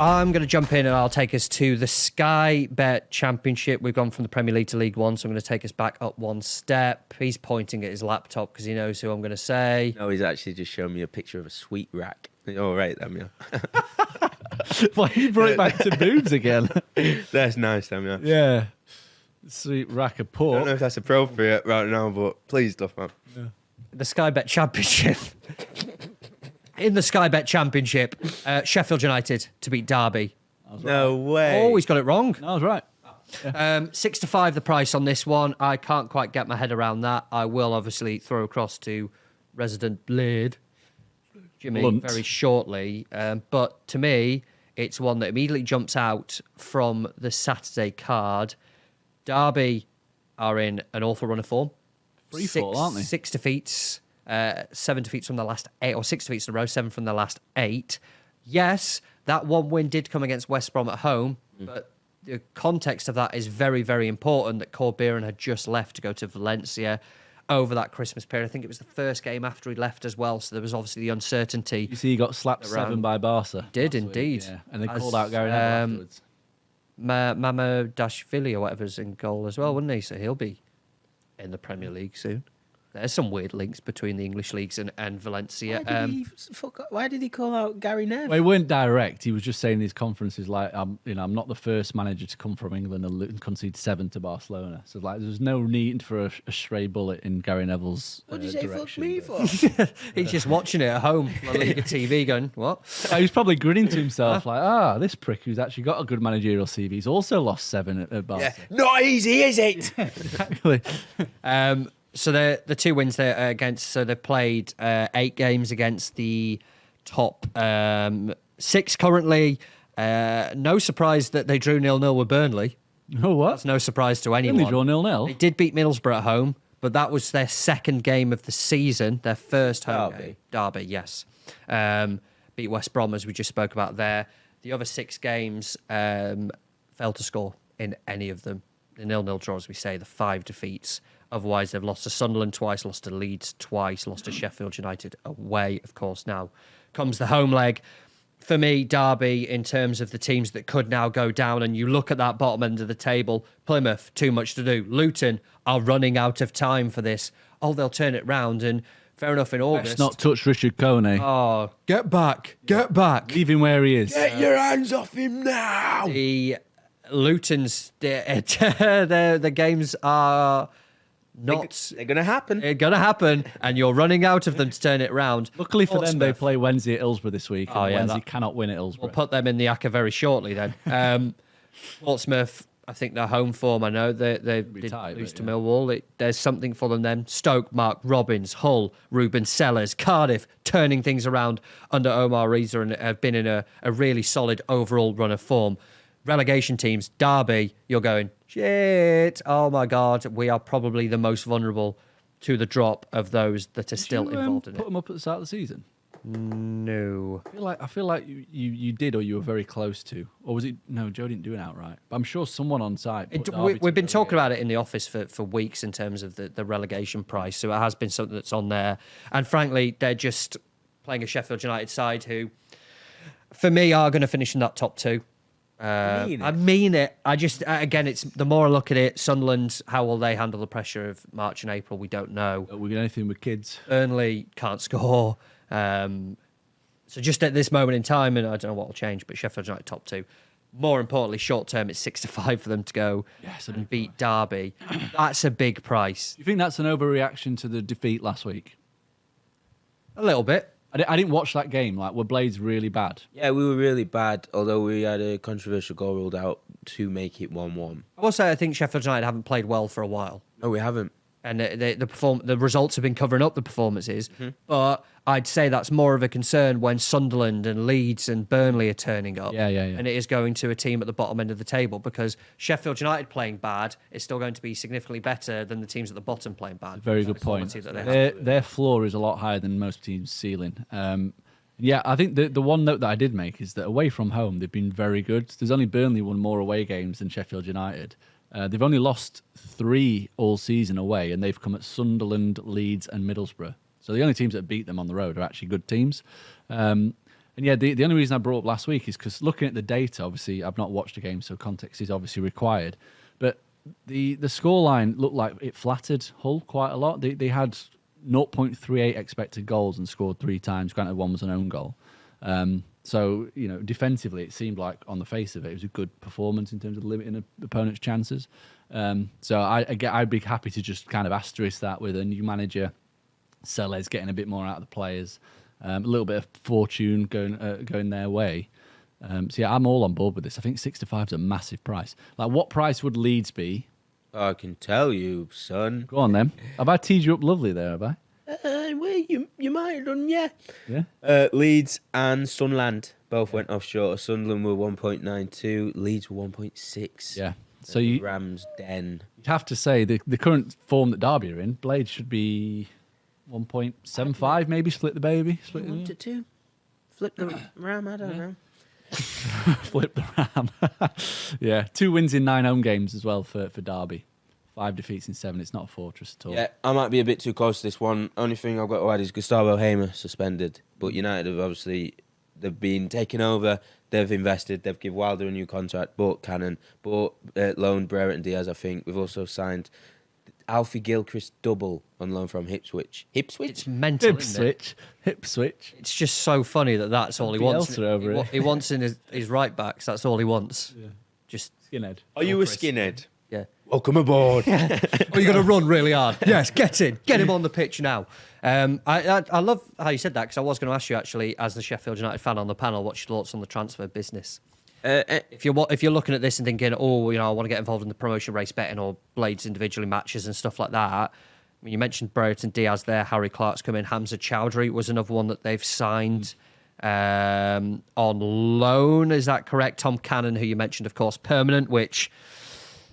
Speaker 1: I'm going to jump in and I'll take us to the Sky Bet Championship. We've gone from the Premier League to League One, so I'm going to take us back up one step. He's pointing at his laptop because he knows who I'm going to say.
Speaker 2: No, he's actually just showing me a picture of a sweet rack. All right, Damian.
Speaker 3: Why you brought it back to boobs again?
Speaker 2: That's nice, Damian.
Speaker 3: Yeah. Sweet rack of
Speaker 2: I
Speaker 3: pork.
Speaker 2: don't know if that's appropriate right now, but please, stuff, man.
Speaker 3: Yeah.
Speaker 1: The Sky Bet Championship. In the Sky Bet Championship, Sheffield United to beat Derby.
Speaker 2: No way.
Speaker 1: Oh, he's got it wrong.
Speaker 3: No, I was right.
Speaker 1: 6-5 the price on this one. I can't quite get my head around that. I will obviously throw across to resident Blade, Jimmy,
Speaker 3: Blunt.
Speaker 1: very shortly. But to me, it's one that immediately jumps out from the Saturday card. Derby are in an awful run of form.
Speaker 3: Free fall, aren't they?
Speaker 1: 6 defeats, 7 defeats from the last 8, or 6 defeats in a row, 7 from the last 8. Yes, that one win did come against West Brom at home, but the context of that is very, very important that Corberan had just left to go to Valencia over that Christmas period. I think it was the first game after he left as well, so there was obviously the uncertainty.
Speaker 3: You see, he got slapped 7 by Barca.
Speaker 1: Did
Speaker 3: last week,
Speaker 1: indeed.
Speaker 3: yeah. And they called out Gary Neville afterwards.
Speaker 1: Mama Dashvili or whatever's in goal as well, wouldn't he? So he'll be in the Premier League soon. There's some weird links between the English leagues and Valencia.
Speaker 2: Why did he call out Gary Neville?
Speaker 3: Well, he weren't direct. He was just saying in his conferences, like, I'm not the first manager to come from England and concede 7 to Barcelona. So, like, there's no need for a stray bullet in Gary Neville's
Speaker 2: What did you say fuck
Speaker 3: direction.
Speaker 2: me for?
Speaker 1: He's just watching it at home on La Liga TV going, what?
Speaker 3: He was probably grinning to himself, like, this prick who's actually got a good managerial CV. He's also lost 7 at Barca.
Speaker 2: Yeah. Not easy, is it?
Speaker 3: Exactly.
Speaker 1: So the 2 wins there against, so they've played 8 games against the top 6 currently. No surprise that they drew 0-0 with Burnley.
Speaker 3: Oh, what?
Speaker 1: That's no surprise to anyone.
Speaker 3: Only draw 0-0.
Speaker 1: They did beat Middlesbrough at home, but that was their second game of the season, their first home game. Derby, yes. Beat West Brom, as we just spoke about there. The other 6 games failed to score in any of them. The 0-0 draw, as we say, the 5 defeats. Otherwise, they've lost to Sunderland twice, lost to Leeds twice, lost to Sheffield United away, of course. Now comes the home leg. For me, Derby, in terms of the teams that could now go down, and you look at that bottom end of the table, Plymouth, too much to do. Luton are running out of time for this. Oh, they'll turn it round, and fair enough in August.
Speaker 3: Let's not touch Richard Coney.
Speaker 1: Oh, get back, get back.
Speaker 3: Leave him where he is.
Speaker 2: Get your hands off him now.
Speaker 1: The Luton's, the games are...
Speaker 2: They're going to happen.
Speaker 1: They're going to happen, and you're running out of them to turn it round.
Speaker 3: Luckily for them, they play Wednesday at Hillsborough this week. And Wednesday cannot win at Hillsborough.
Speaker 1: We'll put them in the Acca very shortly then. Portsmouth, I think their home form, I know, they did
Speaker 3: tight,
Speaker 1: lose to Millwall. There's something for them then. Stoke, Mark Robbins, Hull, Ruben Sellers, Cardiff, turning things around under Omar Reza and have been in a really solid overall run of form. Relegation teams, Derby, you're going, shit, oh my God, we are probably the most vulnerable to the drop of those that are still involved in
Speaker 3: put
Speaker 1: it.
Speaker 3: them up at the start of the season?
Speaker 1: No.
Speaker 3: I feel like you did, or you were very close to. Or was it? No, Joe didn't do it outright. But I'm sure someone on site.
Speaker 1: We've been talking about it in the office for weeks in terms of the relegation price, so it has been something that's on there. And frankly, they're just playing a Sheffield United side who, for me, are going to finish in that top 2. I mean it. I just, again, it's the more I look at it, Sunderland, how will they handle the pressure of March and April? We don't know.
Speaker 3: Are we got anything with kids?
Speaker 1: Burnley can't score. So just at this moment in time, and I don't know what will change, but Sheffield United top 2. More importantly, short term, it's 6-5 for them to go and beat Derby. That's a big price.
Speaker 3: Do you think that's an overreaction to the defeat last week?
Speaker 1: A little bit.
Speaker 3: I didn't watch that game. Like, were Blades really bad?
Speaker 2: Yeah, we were really bad, although we had a controversial goal ruled out to make it 1-1.
Speaker 1: I will say I think Sheffield United haven't played well for a while.
Speaker 2: No, we haven't.
Speaker 1: And the results have been covering up the performances. But I'd say that's more of a concern when Sunderland and Leeds and Burnley are turning up.
Speaker 3: Yeah.
Speaker 1: And it is going to a team at the bottom end of the table, because Sheffield United playing bad is still going to be significantly better than the teams at the bottom playing bad.
Speaker 3: Very good point. Their floor is a lot higher than most teams' ceiling. Yeah, I think the one note that I did make is that away from home, they've been very good. There's only Burnley won more away games than Sheffield United. They've only lost 3 all season away, and they've come at Sunderland, Leeds, and Middlesbrough. So the only teams that beat them on the road are actually good teams. And yeah, the only reason I brought up last week is because looking at the data, obviously I've not watched the game, so context is obviously required. But the scoreline looked like it flattered Hull quite a lot. They had 0.38 expected goals and scored 3 times. Granted, one was an own goal. So, defensively, it seemed like on the face of it, it was a good performance in terms of limiting an opponent's chances. So I'd be happy to just kind of asterisk that with a new manager, Sellers getting a bit more out of the players, a little bit of fortune going their way. So yeah, I'm all on board with this. I think 6-5 is a massive price. Like, what price would Leeds be?
Speaker 2: I can tell you, son.
Speaker 3: Go on then. Have I teed you up lovely there, have I?
Speaker 2: Well, you might have done, yeah.
Speaker 3: Yeah.
Speaker 2: Leeds and Sunderland both went off short. Sunderland were 1.92, Leeds were 1.6.
Speaker 3: Yeah. So you
Speaker 2: Rams Den.
Speaker 3: You'd have to say the current form that Derby are in, Blade should be 1.75, maybe split the baby. Split
Speaker 2: 1 to 2. Flip the Ram, I don't know.
Speaker 3: Flip the Ram. Yeah, 2 wins in 9 home games as well for Derby. 5 defeats in 7. It's not a fortress at all.
Speaker 2: Yeah, I might be a bit too close to this one. Only thing I've got to add is Gustavo Hamer suspended. But United have obviously, they've been taken over. They've invested. They've given Wilder a new contract. Bought Cannon. Bought loaned Brereton and Diaz, I think. We've also signed Alfie Gilchrist double on loan from Ipswich.
Speaker 1: It's mental, isn't it?
Speaker 3: Hip switch.
Speaker 1: It's just so funny that's all he wants. He wants in his right backs. That's all he wants. Yeah. Just
Speaker 3: skinhead.
Speaker 2: Are you a skinhead?
Speaker 1: Yeah.
Speaker 2: Welcome aboard.
Speaker 1: Are you going to run really hard? Yes, get him on the pitch now. I love how you said that, because I was going to ask you, actually, as the Sheffield United fan on the panel, what's your thoughts on the transfer business? If you're looking at this and thinking, I want to get involved in the promotion race betting or Blades individually matches and stuff like that. I mean, you mentioned Brereton Diaz there. Harry Clark's come in. Hamza Chowdhury was another one that they've signed on loan. Is that correct? Tom Cannon, who you mentioned, of course, permanent, which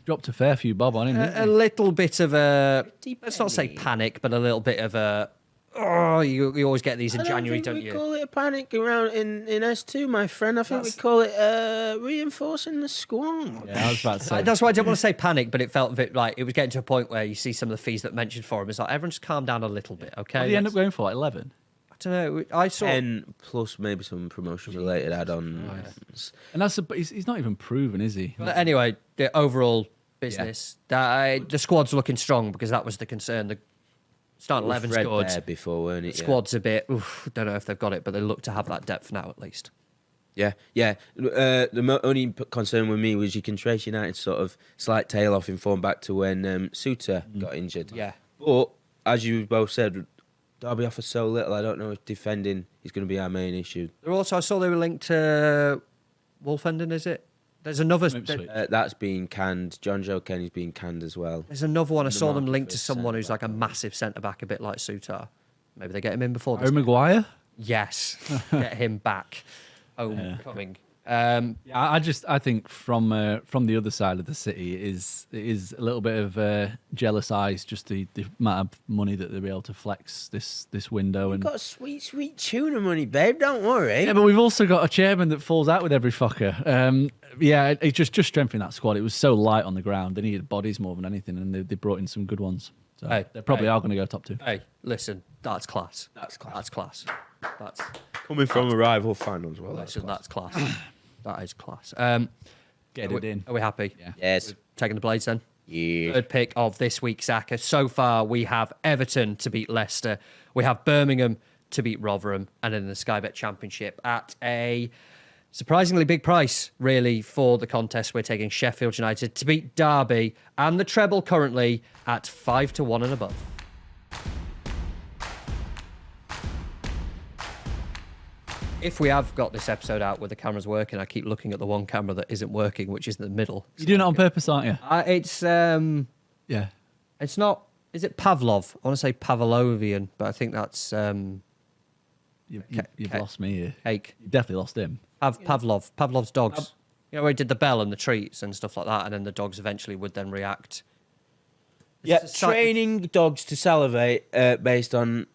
Speaker 3: dropped a fair few bob on him.
Speaker 1: A little bit of let's not say panic, but a little bit of you always get these in January, don't you?
Speaker 2: We call it a panic around in S2, my friend. I think we call it reinforcing the squad.
Speaker 3: Yeah, I was about to say.
Speaker 1: That's why I didn't want to say panic, but it felt a bit like it was getting to a point where you see some of the fees that mentioned for him. It's like, everyone just calm down a little bit, okay?
Speaker 3: What did he end up going for, like 11?
Speaker 1: I don't know. I saw
Speaker 2: 10 plus maybe some promotion-related add-ons.
Speaker 3: And he's not even proven, is he?
Speaker 1: But anyway, the overall business, the squad's looking strong, because that was the concern. The starting 11's good.
Speaker 2: There before, weren't it?
Speaker 1: Squad's a bit, don't know if they've got it, but they look to have that depth now at least.
Speaker 2: Yeah. The only concern with me was you can trace United's sort of slight tail off in form back to when Suter got injured.
Speaker 1: Yeah.
Speaker 2: But, as you both said, Derby offers so little, I don't know if defending is going to be our main issue.
Speaker 1: I saw they were linked to Wolfenden, is it? There's another...
Speaker 2: that's been canned. John Joe Kenny's been canned as well.
Speaker 1: There's another one. I saw them linked to someone who's like a massive centre-back, a bit like Suter. Maybe they get him in before this.
Speaker 3: Maguire?
Speaker 1: Yes. Get him back. Homecoming.
Speaker 3: I think from the other side of the city it is a little bit of jealous eyes, just the amount of money that they'll be able to flex this window.
Speaker 2: We've got sweet tuna money, babe. Don't worry.
Speaker 3: Yeah, but we've also got a chairman that falls out with every fucker. It just strengthening that squad. It was so light on the ground. They needed bodies more than anything, and they brought in some good ones. So they probably are going to go top 2.
Speaker 1: Hey, listen, that's class.
Speaker 2: That's
Speaker 1: class. That's
Speaker 2: coming from a rival fan as well.
Speaker 1: That's class. That is class.
Speaker 3: Get it in.
Speaker 1: Are we happy?
Speaker 3: Yeah.
Speaker 2: Yes.
Speaker 1: Taking the Blades then?
Speaker 2: Yeah.
Speaker 1: Third pick of this week's Acca. So far, we have Everton to beat Leicester. We have Birmingham to beat Rotherham. And in the Sky Bet Championship at a surprisingly big price, really, for the contest. We're taking Sheffield United to beat Derby. And the treble currently at 5-1 and above. If we have got this episode out where the camera's working, I keep looking at the one camera that isn't working, which is in the middle.
Speaker 3: You're doing it on purpose, aren't you?
Speaker 1: It's not. Is it Pavlov? I want to say Pavlovian, but I think that's
Speaker 3: You've lost me here.
Speaker 1: Cake.
Speaker 3: You definitely lost him.
Speaker 1: Pavlov's dogs. Where he did the bell and the treats and stuff like that, and then the dogs eventually would then react.
Speaker 2: Training dogs to salivate based on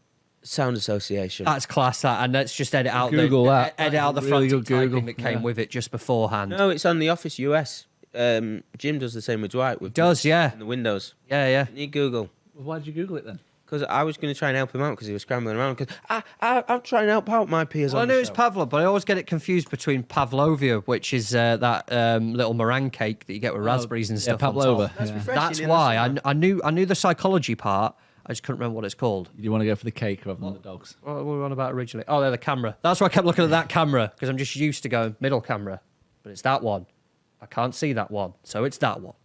Speaker 2: sound association.
Speaker 1: That's class, that, and let's just edit out
Speaker 3: that.
Speaker 1: Edit out the
Speaker 3: really
Speaker 1: frantic
Speaker 3: good
Speaker 1: typing that came with it just beforehand.
Speaker 2: No, it's on the Office US. Jim does the same with Dwight.
Speaker 1: Does, yeah.
Speaker 2: In the Windows.
Speaker 1: Yeah.
Speaker 2: You need Google.
Speaker 3: Why did you Google it then?
Speaker 2: because I was going to try and help him out because he was scrambling around. Because I'm trying to help out my peers.
Speaker 1: Well, I
Speaker 2: on
Speaker 1: knew
Speaker 2: the
Speaker 1: it's
Speaker 2: show.
Speaker 1: Pavlov, but I always get it confused between Pavlovia, which is that little meringue cake that you get with raspberries and stuff. on
Speaker 3: Pavlova.
Speaker 1: top.
Speaker 2: That's
Speaker 3: Yeah.
Speaker 2: refreshing.
Speaker 1: That's
Speaker 2: in
Speaker 1: why
Speaker 2: the summer.
Speaker 1: I knew the psychology part. I just couldn't remember what it's called.
Speaker 3: You want to go for the cake rather than the dogs?
Speaker 1: What were we on about originally? Oh, they're the camera. That's why I kept looking at that camera because I'm just used to going middle camera, but it's that one. I can't see that one, so it's that one.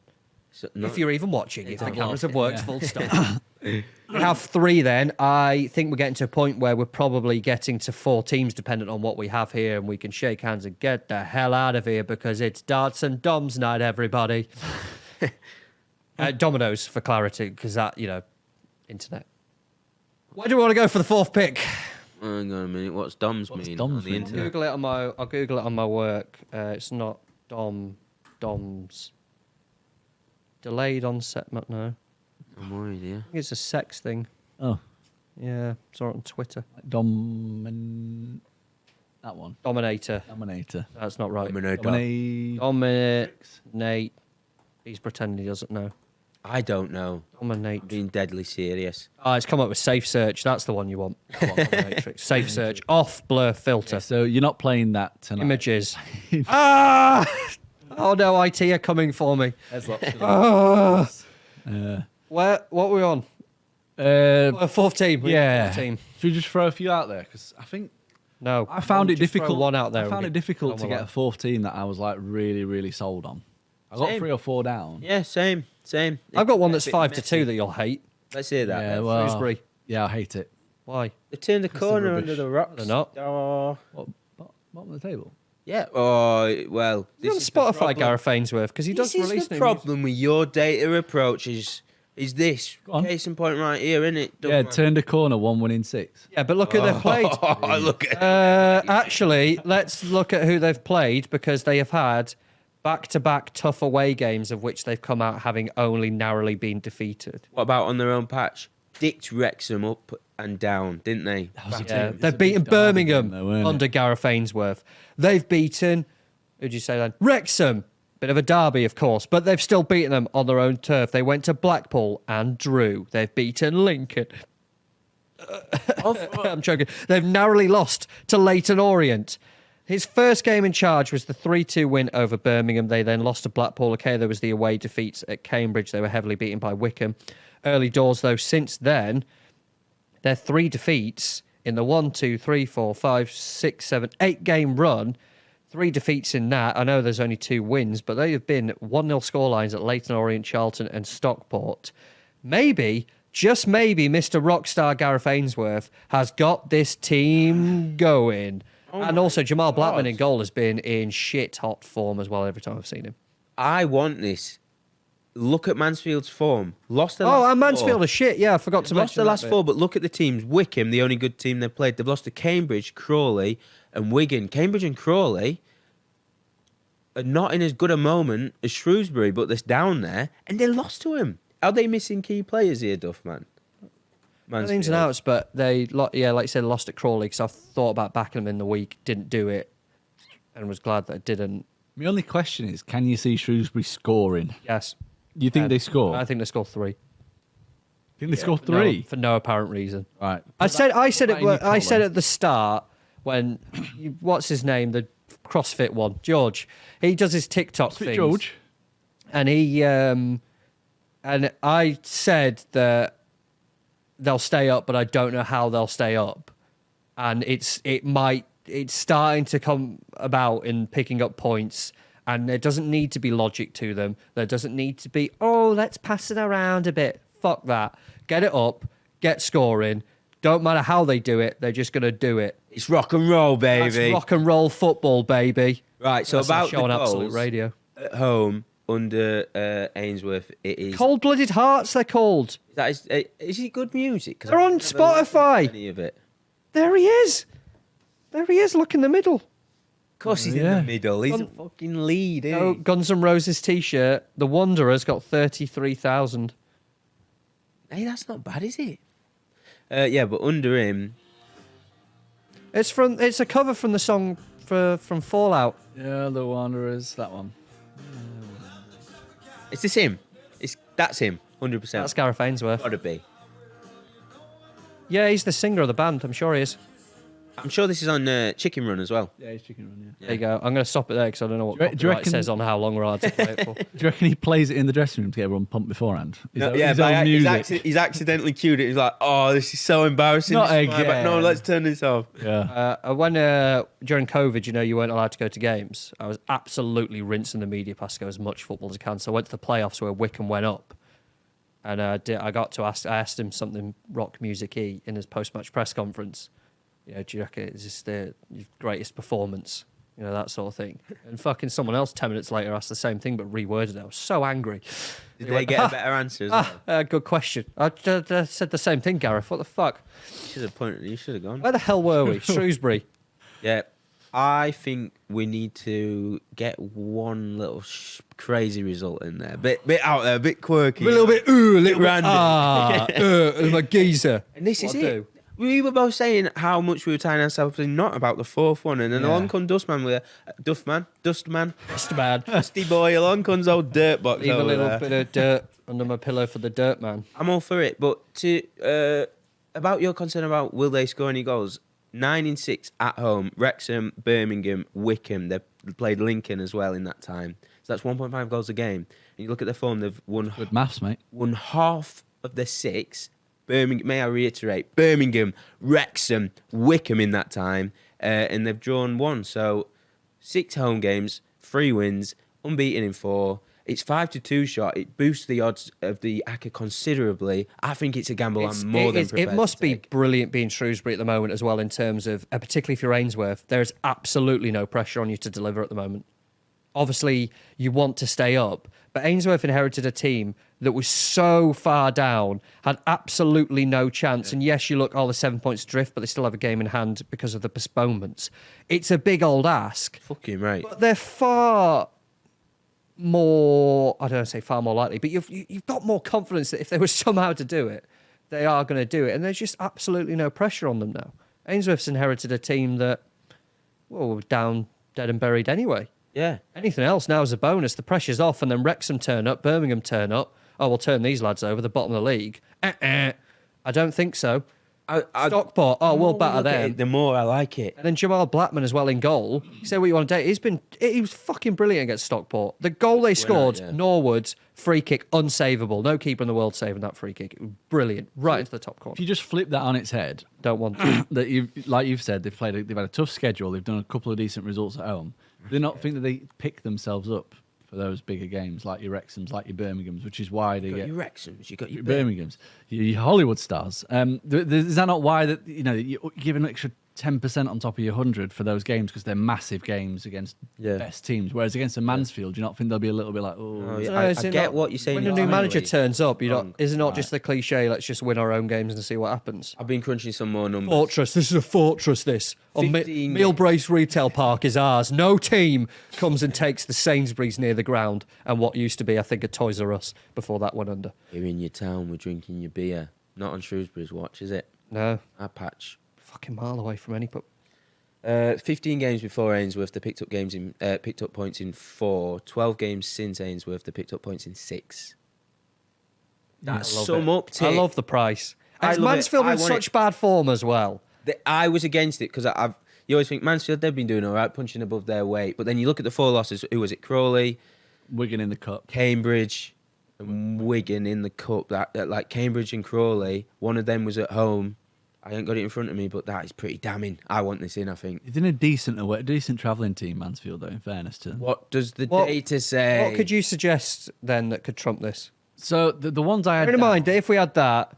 Speaker 2: So,
Speaker 1: If you're even watching, if the
Speaker 2: that
Speaker 1: cameras
Speaker 2: one.
Speaker 1: have worked, full stop. We have 3 then. I think we're getting to a point where we're probably getting to 4 teams, dependent on what we have here, and we can shake hands and get the hell out of here because it's darts and doms night, everybody. Dominoes, for clarity, because that, internet. Where do we want to go for the 4th pick?
Speaker 2: Hang on a minute. What's Dom's mean
Speaker 3: Dom's
Speaker 2: on the
Speaker 3: mean?
Speaker 2: internet?
Speaker 1: I'll Google it on my work. It's not Doms. Delayed onset. No.
Speaker 2: I'm worried, yeah.
Speaker 1: I think it's a sex thing.
Speaker 3: Oh,
Speaker 1: Yeah, saw it on Twitter.
Speaker 3: that one.
Speaker 1: Dominator. That's not right. Dominate. He's pretending he doesn't know.
Speaker 2: I don't know.
Speaker 1: Dominate.
Speaker 2: I'm being deadly serious.
Speaker 1: Oh, it's come up with safe search. That's the one you want. Dominatrix. Safe search. Off blur filter.
Speaker 3: So you're not playing that tonight.
Speaker 1: Images. Oh no, IT are coming for me.
Speaker 3: There's lots of
Speaker 1: What were we on? 4th team.
Speaker 3: yeah.
Speaker 1: 4th team.
Speaker 3: Should we just throw a few out there? Because I think
Speaker 1: No.
Speaker 3: I found it
Speaker 1: Just throw
Speaker 3: difficult.
Speaker 1: One out there.
Speaker 3: I found it difficult to get a 4th team that I was like really, really sold on. I got
Speaker 2: Same.
Speaker 3: 3 or 4 down.
Speaker 2: Yeah, same.
Speaker 1: I've got one that's
Speaker 2: Bit
Speaker 1: 5 to
Speaker 2: messy.
Speaker 1: 2 that you'll hate.
Speaker 2: Let's hear that.
Speaker 3: Yeah,
Speaker 2: then.
Speaker 3: well,
Speaker 1: Shrewsbury.
Speaker 3: yeah, I hate it.
Speaker 1: Why?
Speaker 2: They turned the
Speaker 3: the
Speaker 2: corner
Speaker 3: rubbish.
Speaker 2: under the rocks.
Speaker 1: They're not.
Speaker 2: Oh,
Speaker 3: Bottom of the table.
Speaker 2: yeah. Oh, well.
Speaker 1: He's on
Speaker 2: is the
Speaker 1: Spotify,
Speaker 2: problem.
Speaker 1: Gareth Ainsworth, because he does
Speaker 2: This is
Speaker 1: release
Speaker 2: the
Speaker 1: new
Speaker 2: problem with your data approach is this.
Speaker 3: Go on.
Speaker 2: Case in point right here, isn't it?
Speaker 3: Yeah, turned a corner, 1 winning 6.
Speaker 1: Yeah, but look who they've played.
Speaker 2: Oh, look at
Speaker 1: Actually, let's look at who they've played because they have had back-to-back tough away games of which they've come out having only narrowly been defeated.
Speaker 2: What about on their own patch? Dicked Wrexham up and down, didn't they?
Speaker 1: Yeah, they've beaten Birmingham
Speaker 3: though, weren't it?
Speaker 1: under Gareth Ainsworth. They've beaten, who'd you say then? Wrexham. Bit of a derby, of course, but they've still beaten them on their own turf. They went to Blackpool and drew. They've beaten Lincoln. I'm joking. They've narrowly lost to Leyton Orient. His first game in charge was the 3-2 win over Birmingham. They then lost to Blackpool. Okay, there was the away defeats at Cambridge. They were heavily beaten by Wickham. Early doors, though, since then, their 3 defeats in the 1, 2, 3, 4, 5, 6, 7, 8 game run. 3 defeats in that. I know there's only 2 wins, but they have been 1-0 scorelines at Leyton Orient, Charlton and Stockport. Maybe, just maybe, Mr. Rockstar Gareth Ainsworth has got this team going. And also, Jamal Blackman in goal has been in shit hot form as well every time I've seen him.
Speaker 2: I want this. Look at Mansfield's form. Lost the
Speaker 1: Oh,
Speaker 2: last
Speaker 1: and Mansfield
Speaker 2: four.
Speaker 1: are shit. Yeah, I forgot to
Speaker 2: Lost
Speaker 1: mention
Speaker 2: the last
Speaker 1: that
Speaker 2: 4, but look at the teams. Wickham, the only good team they've played. They've lost to Cambridge, Crawley, and Wigan. Cambridge and Crawley are not in as good a moment as Shrewsbury, but they're down there, and they lost to him. Are they missing key players here, Duff, man?
Speaker 1: Ins and outs, but they, like you said, lost at Crawley because I thought about backing them in the week, didn't do it, and was glad that I didn't.
Speaker 3: My only question is, can you see Shrewsbury scoring?
Speaker 1: Yes.
Speaker 3: You think they score?
Speaker 1: I think they scored 3.
Speaker 3: think they score 3?
Speaker 1: For no apparent reason.
Speaker 3: Right.
Speaker 1: I said
Speaker 3: that in your
Speaker 1: I said
Speaker 3: column.
Speaker 1: at the start when what's his name, the CrossFit one, George. He does his TikTok things.
Speaker 3: George.
Speaker 1: And he and I said that they'll stay up, but I don't know how they'll stay up. And it's starting to come about in picking up points. And there doesn't need to be logic to them. There doesn't need to be, let's pass it around a bit. Fuck that. Get it up. Get scoring. Don't matter how they do it. They're just going to do it.
Speaker 2: It's rock and roll, baby.
Speaker 1: That's rock and roll football, baby.
Speaker 2: Right, so
Speaker 1: That's our
Speaker 2: about
Speaker 1: show
Speaker 2: the
Speaker 1: on Absolute
Speaker 2: goals
Speaker 1: Radio.
Speaker 2: at home under Ainsworth, it is...
Speaker 1: Cold-blooded hearts, they're called.
Speaker 2: Is it good music? 'Cause
Speaker 1: They're
Speaker 2: I've
Speaker 1: on
Speaker 2: never listened to
Speaker 1: Spotify.
Speaker 2: Any of it.
Speaker 1: There he is. There he is. Look in the middle.
Speaker 2: Of course, he's in
Speaker 3: Yeah.
Speaker 2: the middle. He's a fucking lead, isn't
Speaker 1: Oh,
Speaker 2: he?
Speaker 1: Guns N' Roses t-shirt. The Wanderer's got 33,000.
Speaker 2: Hey, that's not bad, is it? Yeah, but under him,
Speaker 1: It's a cover from the song from Fallout.
Speaker 3: Yeah, the Wanderers, that one.
Speaker 2: it's him. That's him, 100%.
Speaker 1: That's Gareth Ainsworth.
Speaker 2: Gotta be.
Speaker 1: Yeah, he's the singer of the band. I'm sure he is.
Speaker 2: I'm sure this is on Chicken Run as well.
Speaker 3: Yeah, he's Chicken Run, yeah.
Speaker 1: There you go. I'm going to stop it there because I don't know what
Speaker 3: Do you
Speaker 1: copyright
Speaker 3: reckon-
Speaker 1: says on how long we're allowed to play it for.
Speaker 3: Do you reckon he plays it in the dressing room to get everyone pumped beforehand?
Speaker 2: No,
Speaker 3: His own music?
Speaker 2: he's accidentally cued it. He's like, "Oh, this is so embarrassing."
Speaker 3: Not
Speaker 2: This is my
Speaker 3: again.
Speaker 2: bad. No, let's turn this off.
Speaker 3: Yeah.
Speaker 1: When during COVID, you weren't allowed to go to games. I was absolutely rinsing the media pass to go as much football as I can. So I went to the playoffs where Wickham went up, and I asked him something rock music-y in his post-match press conference. Do you reckon it's just the greatest performance? That sort of thing. And fucking someone else 10 minutes later asked the same thing but reworded it. I was so angry.
Speaker 2: Did they get a better answer as well?
Speaker 1: Good question. I said the same thing, Gareth. What the fuck?
Speaker 2: You should have gone.
Speaker 1: Where the hell were we? Shrewsbury.
Speaker 2: Yeah, I think we need to get one little crazy result in there. Bit out there, a bit quirky.
Speaker 1: A little bit, a little
Speaker 2: random.
Speaker 1: I'm a geezer.
Speaker 2: And this is
Speaker 1: What I
Speaker 2: it.
Speaker 1: do.
Speaker 2: We were both saying how much we were tying ourselves in knot about the fourth one, and then along comes Dustman with Dustman,
Speaker 1: Just bad.
Speaker 2: Dusty boy. Along comes old Dirtbox.
Speaker 1: Leave a little bit of dirt under my pillow for the dirt man.
Speaker 2: I'm all for it, but about your concern about will they score any goals? 9 in 6 at home. Wrexham, Birmingham, Wickham. They played Lincoln as well in that time, so that's 1.5 goals a game. And you look at their form; they've won.
Speaker 3: Good maths, mate.
Speaker 2: Won half of their 6. Birmingham, may I reiterate, Birmingham, Wrexham, Wickham in that time, and they've drawn 1. So 6 home games, 3 wins, unbeaten in 4. It's 5-2 shot. It boosts the odds of the Acca considerably. I think it's a gamble I'm more than prepared
Speaker 1: It must
Speaker 2: to
Speaker 1: be
Speaker 2: take.
Speaker 1: brilliant being Shrewsbury at the moment as well in terms of, particularly if you're Ainsworth, there's absolutely no pressure on you to deliver at the moment. Obviously, you want to stay up, but Ainsworth inherited a team that was so far down, had absolutely no chance. And yes, you look, the 7 points drift, but they still have a game in hand because of the postponements. It's a big old ask.
Speaker 2: Fucking right.
Speaker 1: But they're far more, I don't want to say far more likely, but you've got more confidence that if they were somehow to do it, they are going to do it. And there's just absolutely no pressure on them now. Ainsworth's inherited a team that, were down, dead and buried anyway.
Speaker 2: Yeah.
Speaker 1: Anything else now is a bonus. The pressure's off, and then Wrexham turn up, Birmingham turn up. Oh, we'll turn these lads over, the bottom of the league. I don't think so. Stockport, we'll batter them.
Speaker 2: The more I like it.
Speaker 1: And then Jamal Blackman as well in goal. Say what you want to do. He was fucking brilliant against Stockport. The goal they scored, Norwood's free kick, unsavable. No keeper in the world saving that free kick. It was brilliant. Right into the top corner.
Speaker 3: If you just flip that on its head,
Speaker 1: Don't want to.
Speaker 3: that like you've said, they've had a tough schedule. They've done a couple of decent results at home. Do they not think that they pick themselves up for those bigger games, like your Wrexhams, like your Birminghams, which is why they get
Speaker 2: your Wrexhams, you got your
Speaker 3: Birminghams, your Hollywood stars. Is that not why that you give an extra 10% on top of your 100 for those games because they're massive games against best teams? Whereas against a Mansfield, do you not think they'll be a little bit like,
Speaker 2: I get what you're saying.
Speaker 1: When a new manager turns up, is it not
Speaker 3: Right.
Speaker 1: just the cliche, let's just win our own games and see what happens?
Speaker 2: I've been crunching some more numbers.
Speaker 1: Fortress, this is a fortress, this.
Speaker 2: 15
Speaker 1: Meal Brace Retail Park is ours. No team comes and takes the Sainsbury's near the ground and what used to be, I think, a Toys R Us before that went under.
Speaker 2: Here in your town, we're drinking your beer. Not on Shrewsbury's watch, is it?
Speaker 1: No.
Speaker 2: Our patch.
Speaker 1: Fucking mile away from any pub.
Speaker 2: 15 games before Ainsworth, they picked up points in 4. 12 games since Ainsworth, they picked up points in 6. That's some uptick.
Speaker 1: I love the price.
Speaker 2: I
Speaker 1: And
Speaker 2: love it.
Speaker 1: Mansfield
Speaker 2: I
Speaker 1: in
Speaker 2: want
Speaker 1: such
Speaker 2: it.
Speaker 1: bad form as well.
Speaker 2: I was against it because you always think Mansfield, they've been doing all right, punching above their weight. But then you look at the 4 losses. Who was it? Crawley,
Speaker 3: Wigan in the cup.
Speaker 2: Cambridge, and Wigan in the cup. That like Cambridge and Crawley, one of them was at home. I ain't got it in front of me, but that is pretty damning. I want this in, I think.
Speaker 3: It's in a decent travelling team, Mansfield, though, in fairness to them.
Speaker 2: What does the data say?
Speaker 1: What could you suggest then that could trump this?
Speaker 3: So the ones I had
Speaker 1: Bear in
Speaker 3: down,
Speaker 1: mind, if we had that,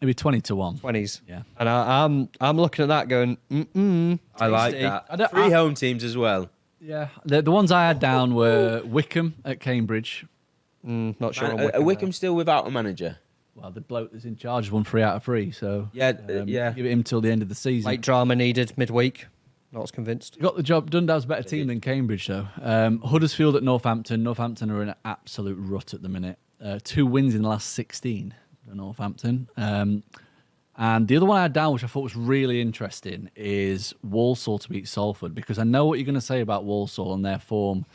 Speaker 3: it'd be 20-1.
Speaker 1: 20s.
Speaker 3: Yeah.
Speaker 1: And I'm looking at that going,
Speaker 2: I like
Speaker 1: tasty.
Speaker 2: that. 3 home teams as well.
Speaker 3: Yeah. The ones I had down were Wickham at Cambridge.
Speaker 1: Not sure on
Speaker 2: Are Wickham still without a manager?
Speaker 3: Well, the bloke that's in charge won 3 out of 3, so
Speaker 2: Yeah.
Speaker 3: give it him till the end of the season.
Speaker 1: Late drama needed midweek. Not as convinced.
Speaker 3: Got the job done. That was a better team than Cambridge, though. Huddersfield at Northampton. Northampton are in an absolute rut at the minute. 2 wins in the last 16 for Northampton. And the other one I had down, which I thought was really interesting, is Walsall to beat Salford, because I know what you're going to say about Walsall and their form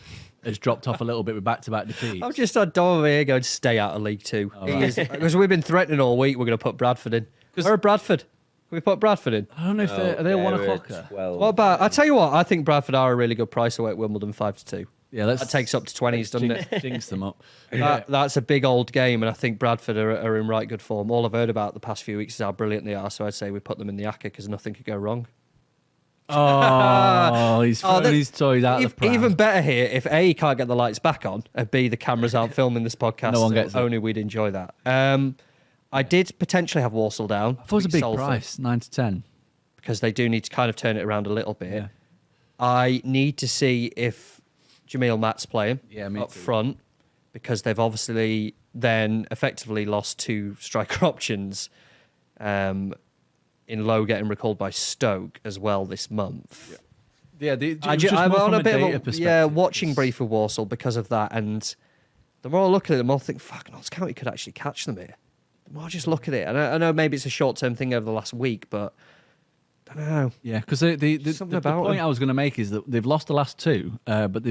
Speaker 3: has dropped off a little bit with back-to-back defeats.
Speaker 1: I've just had Dom over here going, stay out of League Two.
Speaker 3: right.
Speaker 1: Because we've been threatening all week we're going to put Bradford in. Where are Bradford? we put Bradford in?
Speaker 3: I don't know if are they a 1 o'clocker.
Speaker 1: What about? I tell you what, I think Bradford are a really good price away at Wimbledon, 5-2.
Speaker 3: Yeah,
Speaker 1: that takes up to 20s, doesn't it?
Speaker 3: Jinx them up.
Speaker 1: That's a big old game, and I think Bradford are in right good form. All I've heard about the past few weeks is how brilliant they are, so I'd say we put them in the Acca because nothing could go wrong.
Speaker 3: Oh, he's throwing his toys out of the pram.
Speaker 1: Even better here, if A, you can't get the lights back on, and B, the cameras aren't filming this podcast,
Speaker 3: No one gets it.
Speaker 1: only we'd enjoy that. I did potentially have Walsall down.
Speaker 3: I thought it was a big price, 9 to 10.
Speaker 1: Because they do need to kind of turn it around a little bit.
Speaker 3: Yeah.
Speaker 1: I need to see if Jamil Matt's playing up front, because they've obviously then effectively lost 2 striker options in Lowe getting recalled by Stoke as well this month.
Speaker 3: Yeah,
Speaker 1: I'm on a bit of a watching brief with Walsall because of that, and the more I look at it, the more I think, fuck, Notts County could actually catch them here. The more I just look at it, and I know maybe it's a short-term thing over the last week, but I don't know.
Speaker 3: Yeah, because the point I was going to make is that they've lost the last 2, but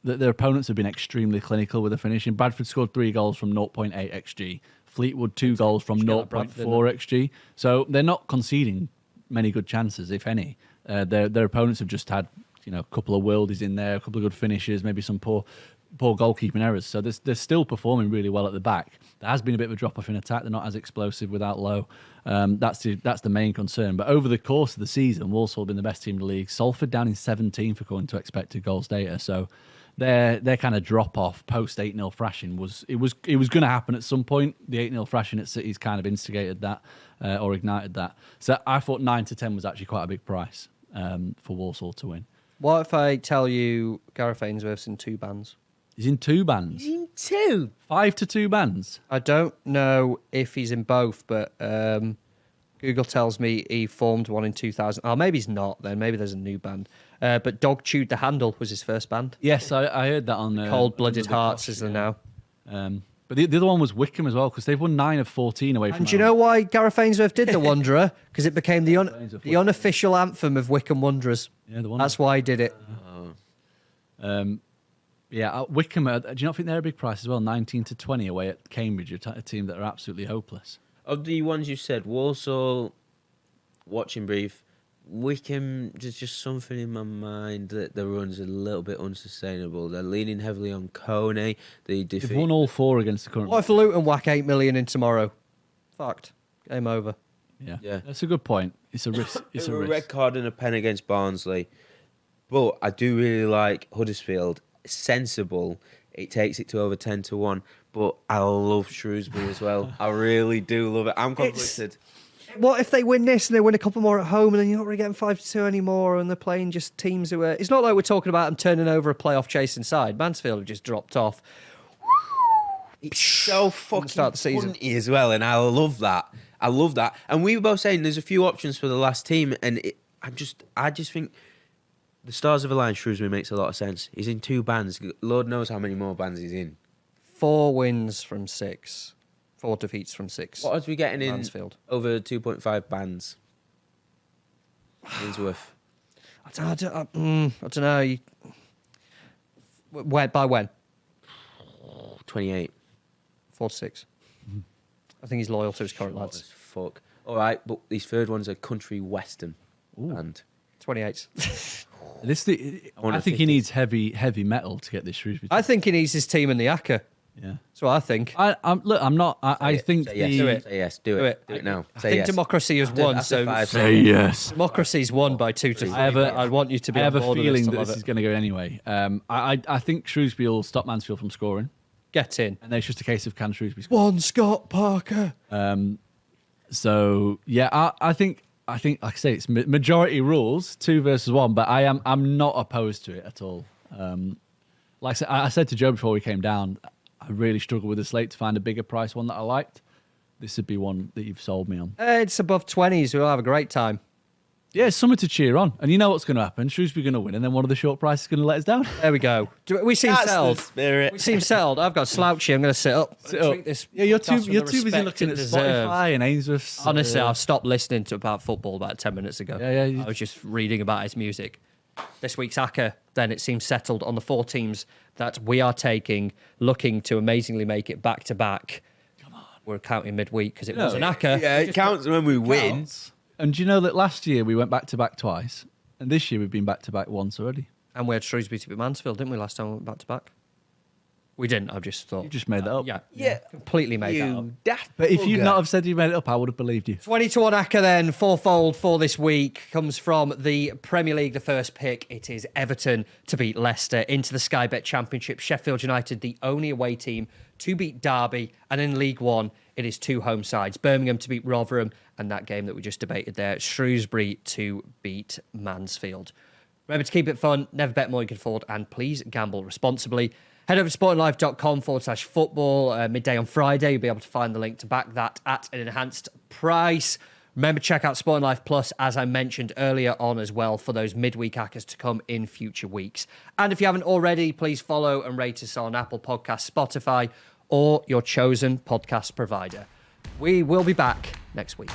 Speaker 3: their opponents have been extremely clinical with the finishing. Bradford scored 3 goals from 0.8 xg. Fleetwood 2 goals from 0.4 xg. So they're not conceding many good chances, if any. Their opponents have just had a couple of worldies in there, a couple of good finishes, maybe some poor goalkeeping errors. So they're still performing really well at the back. There has been a bit of a drop off in attack. They're not as explosive without Lowe. That's the main concern. But over the course of the season, Walsall have been the best team in the league. Salford down in 17th according to expected goals data. So their kind of drop off post 8-0 thrashing was going to happen at some point. The 8-0 thrashing at City's kind of instigated that or ignited that. So I thought 9 to 10 was actually quite a big price for Walsall to win.
Speaker 1: What if I tell you Gareth Ainsworth's in 2 bands?
Speaker 3: He's in 2 bands.
Speaker 2: He's in 2.
Speaker 3: 5 to 2 bands.
Speaker 1: I don't know if he's in both, but Google tells me he formed one in 2000. Oh, maybe he's not then. Maybe there's a new band. But Dog Chewed the Handle was his first band.
Speaker 3: Yes, I heard that on...
Speaker 1: Cold Blooded Hearts is there now.
Speaker 3: But the other one was Wickham as well, because they've won 9 of 14 away from
Speaker 1: And do you know why Gareth Ainsworth did The Wanderer? Because it became the unofficial anthem of Wickham Wanderers.
Speaker 3: Yeah, the Wanderer.
Speaker 1: That's why he did it.
Speaker 3: Wickham, do you not think they're a big price as well? 19 to 20 away at Cambridge, a team that are absolutely hopeless.
Speaker 2: Of the ones you said, Walsall, watching brief, Wickham, there's just something in my mind that the run's a little bit unsustainable. They're leaning heavily on Coney.
Speaker 3: They've won all 4 against the current...
Speaker 1: What if Luton whack 8 million in tomorrow? Fucked. Game over.
Speaker 3: Yeah. That's a good point. It's a risk. It's a risk.
Speaker 2: red card and a pen against Barnsley. But I do really like Huddersfield. Sensible. It takes it to over 10 to 1. But I love Shrewsbury as well. I really do love it. I'm conflicted.
Speaker 1: What if they win this and they win a couple more at home and then you're not really getting 5-2 anymore and they're playing just teams who are... It's not like we're talking about them turning over a playoff chasing side. Mansfield have just dropped off.
Speaker 2: It's so fucking punty as well, and I love that. I love that. And we were both saying there's a few options for the last team, and I just think the stars of a line Shrewsbury makes a lot of sense. He's in 2 bands. Lord knows how many more bands he's in.
Speaker 1: 4 wins from 6. 4 defeats from 6.
Speaker 2: What are we getting in
Speaker 1: Mansfield?
Speaker 2: Over 2.5 bands? Ainsworth.
Speaker 1: I don't know. By when?
Speaker 2: 28.
Speaker 1: 4 to 6. I think he's loyal to his current lads.
Speaker 2: Fuck. All right, but these third ones are country western. And
Speaker 1: 28.
Speaker 3: I think he needs heavy metal to get this Shrewsbury.
Speaker 1: I think he needs his team in the Acca.
Speaker 3: Yeah,
Speaker 1: that's what I think.
Speaker 3: I'm not. I think
Speaker 2: say yes. Do it. Say yes. Do it. Do it now.
Speaker 1: I think democracy has won. So
Speaker 3: say yes.
Speaker 1: Democracy's won by 2 to 3. I want you to be.
Speaker 3: I have a feeling that this is going to go anyway. I think Shrewsbury will stop Mansfield from scoring.
Speaker 1: Get in,
Speaker 3: and then it's just a case of can Shrewsbury score.
Speaker 1: One Scott Parker.
Speaker 3: So yeah, I think like I say, it's majority rules 2 versus 1, but I'm not opposed to it at all. Like I said to Joe before we came down, I really struggled with the slate to find a bigger price one that I liked. This would be one that you've sold me on.
Speaker 1: It's above 20s. We'll have a great time.
Speaker 3: Yeah, it's something to cheer on. And you know what's going to happen. Shrewsbury going to win, and then one of the short prices is going to let us down.
Speaker 1: There we go. We seem settled. We seem settled. I've got slouchy. I'm going to sit up.
Speaker 3: This you're too busy looking at Spotify and Ainsworth's.
Speaker 1: Honestly, I've stopped listening to about football about 10 minutes ago.
Speaker 3: Yeah.
Speaker 1: I was just reading about his music. This week's Acca, then it seems settled on the 4 teams that we are taking, looking to amazingly make it back to back. Come on. We're counting midweek because it was an Acca.
Speaker 2: Yeah, it counts when we win.
Speaker 3: And do you know that last year we went back-to-back twice, and this year we've been back-to-back once already?
Speaker 1: And we had Shrewsbury to beat Mansfield, didn't we, last time we went back-to-back? We didn't, I just thought.
Speaker 3: You just made that up.
Speaker 1: Yeah. Completely made that up.
Speaker 2: You daft
Speaker 3: But if you'd
Speaker 2: bugger.
Speaker 3: not have said you made it up, I would have believed you.
Speaker 1: 20-1 Acca then, fourfold for this week, comes from the Premier League. The first pick, it is Everton to beat Leicester into the Sky Bet Championship. Sheffield United, the only away team to beat Derby. And in League One, it is two home sides. Birmingham to beat Rotherham, and that game that we just debated there, Shrewsbury to beat Mansfield. Remember to keep it fun, never bet more you can afford, and please gamble responsibly. Head over to sportinglife.com/football. Midday on Friday, you'll be able to find the link to back that at an enhanced price. Remember, check out Sporting Life Plus, as I mentioned earlier on as well, for those midweek hackers to come in future weeks. And if you haven't already, please follow and rate us on Apple Podcasts, Spotify, or your chosen podcast provider. We will be back next week.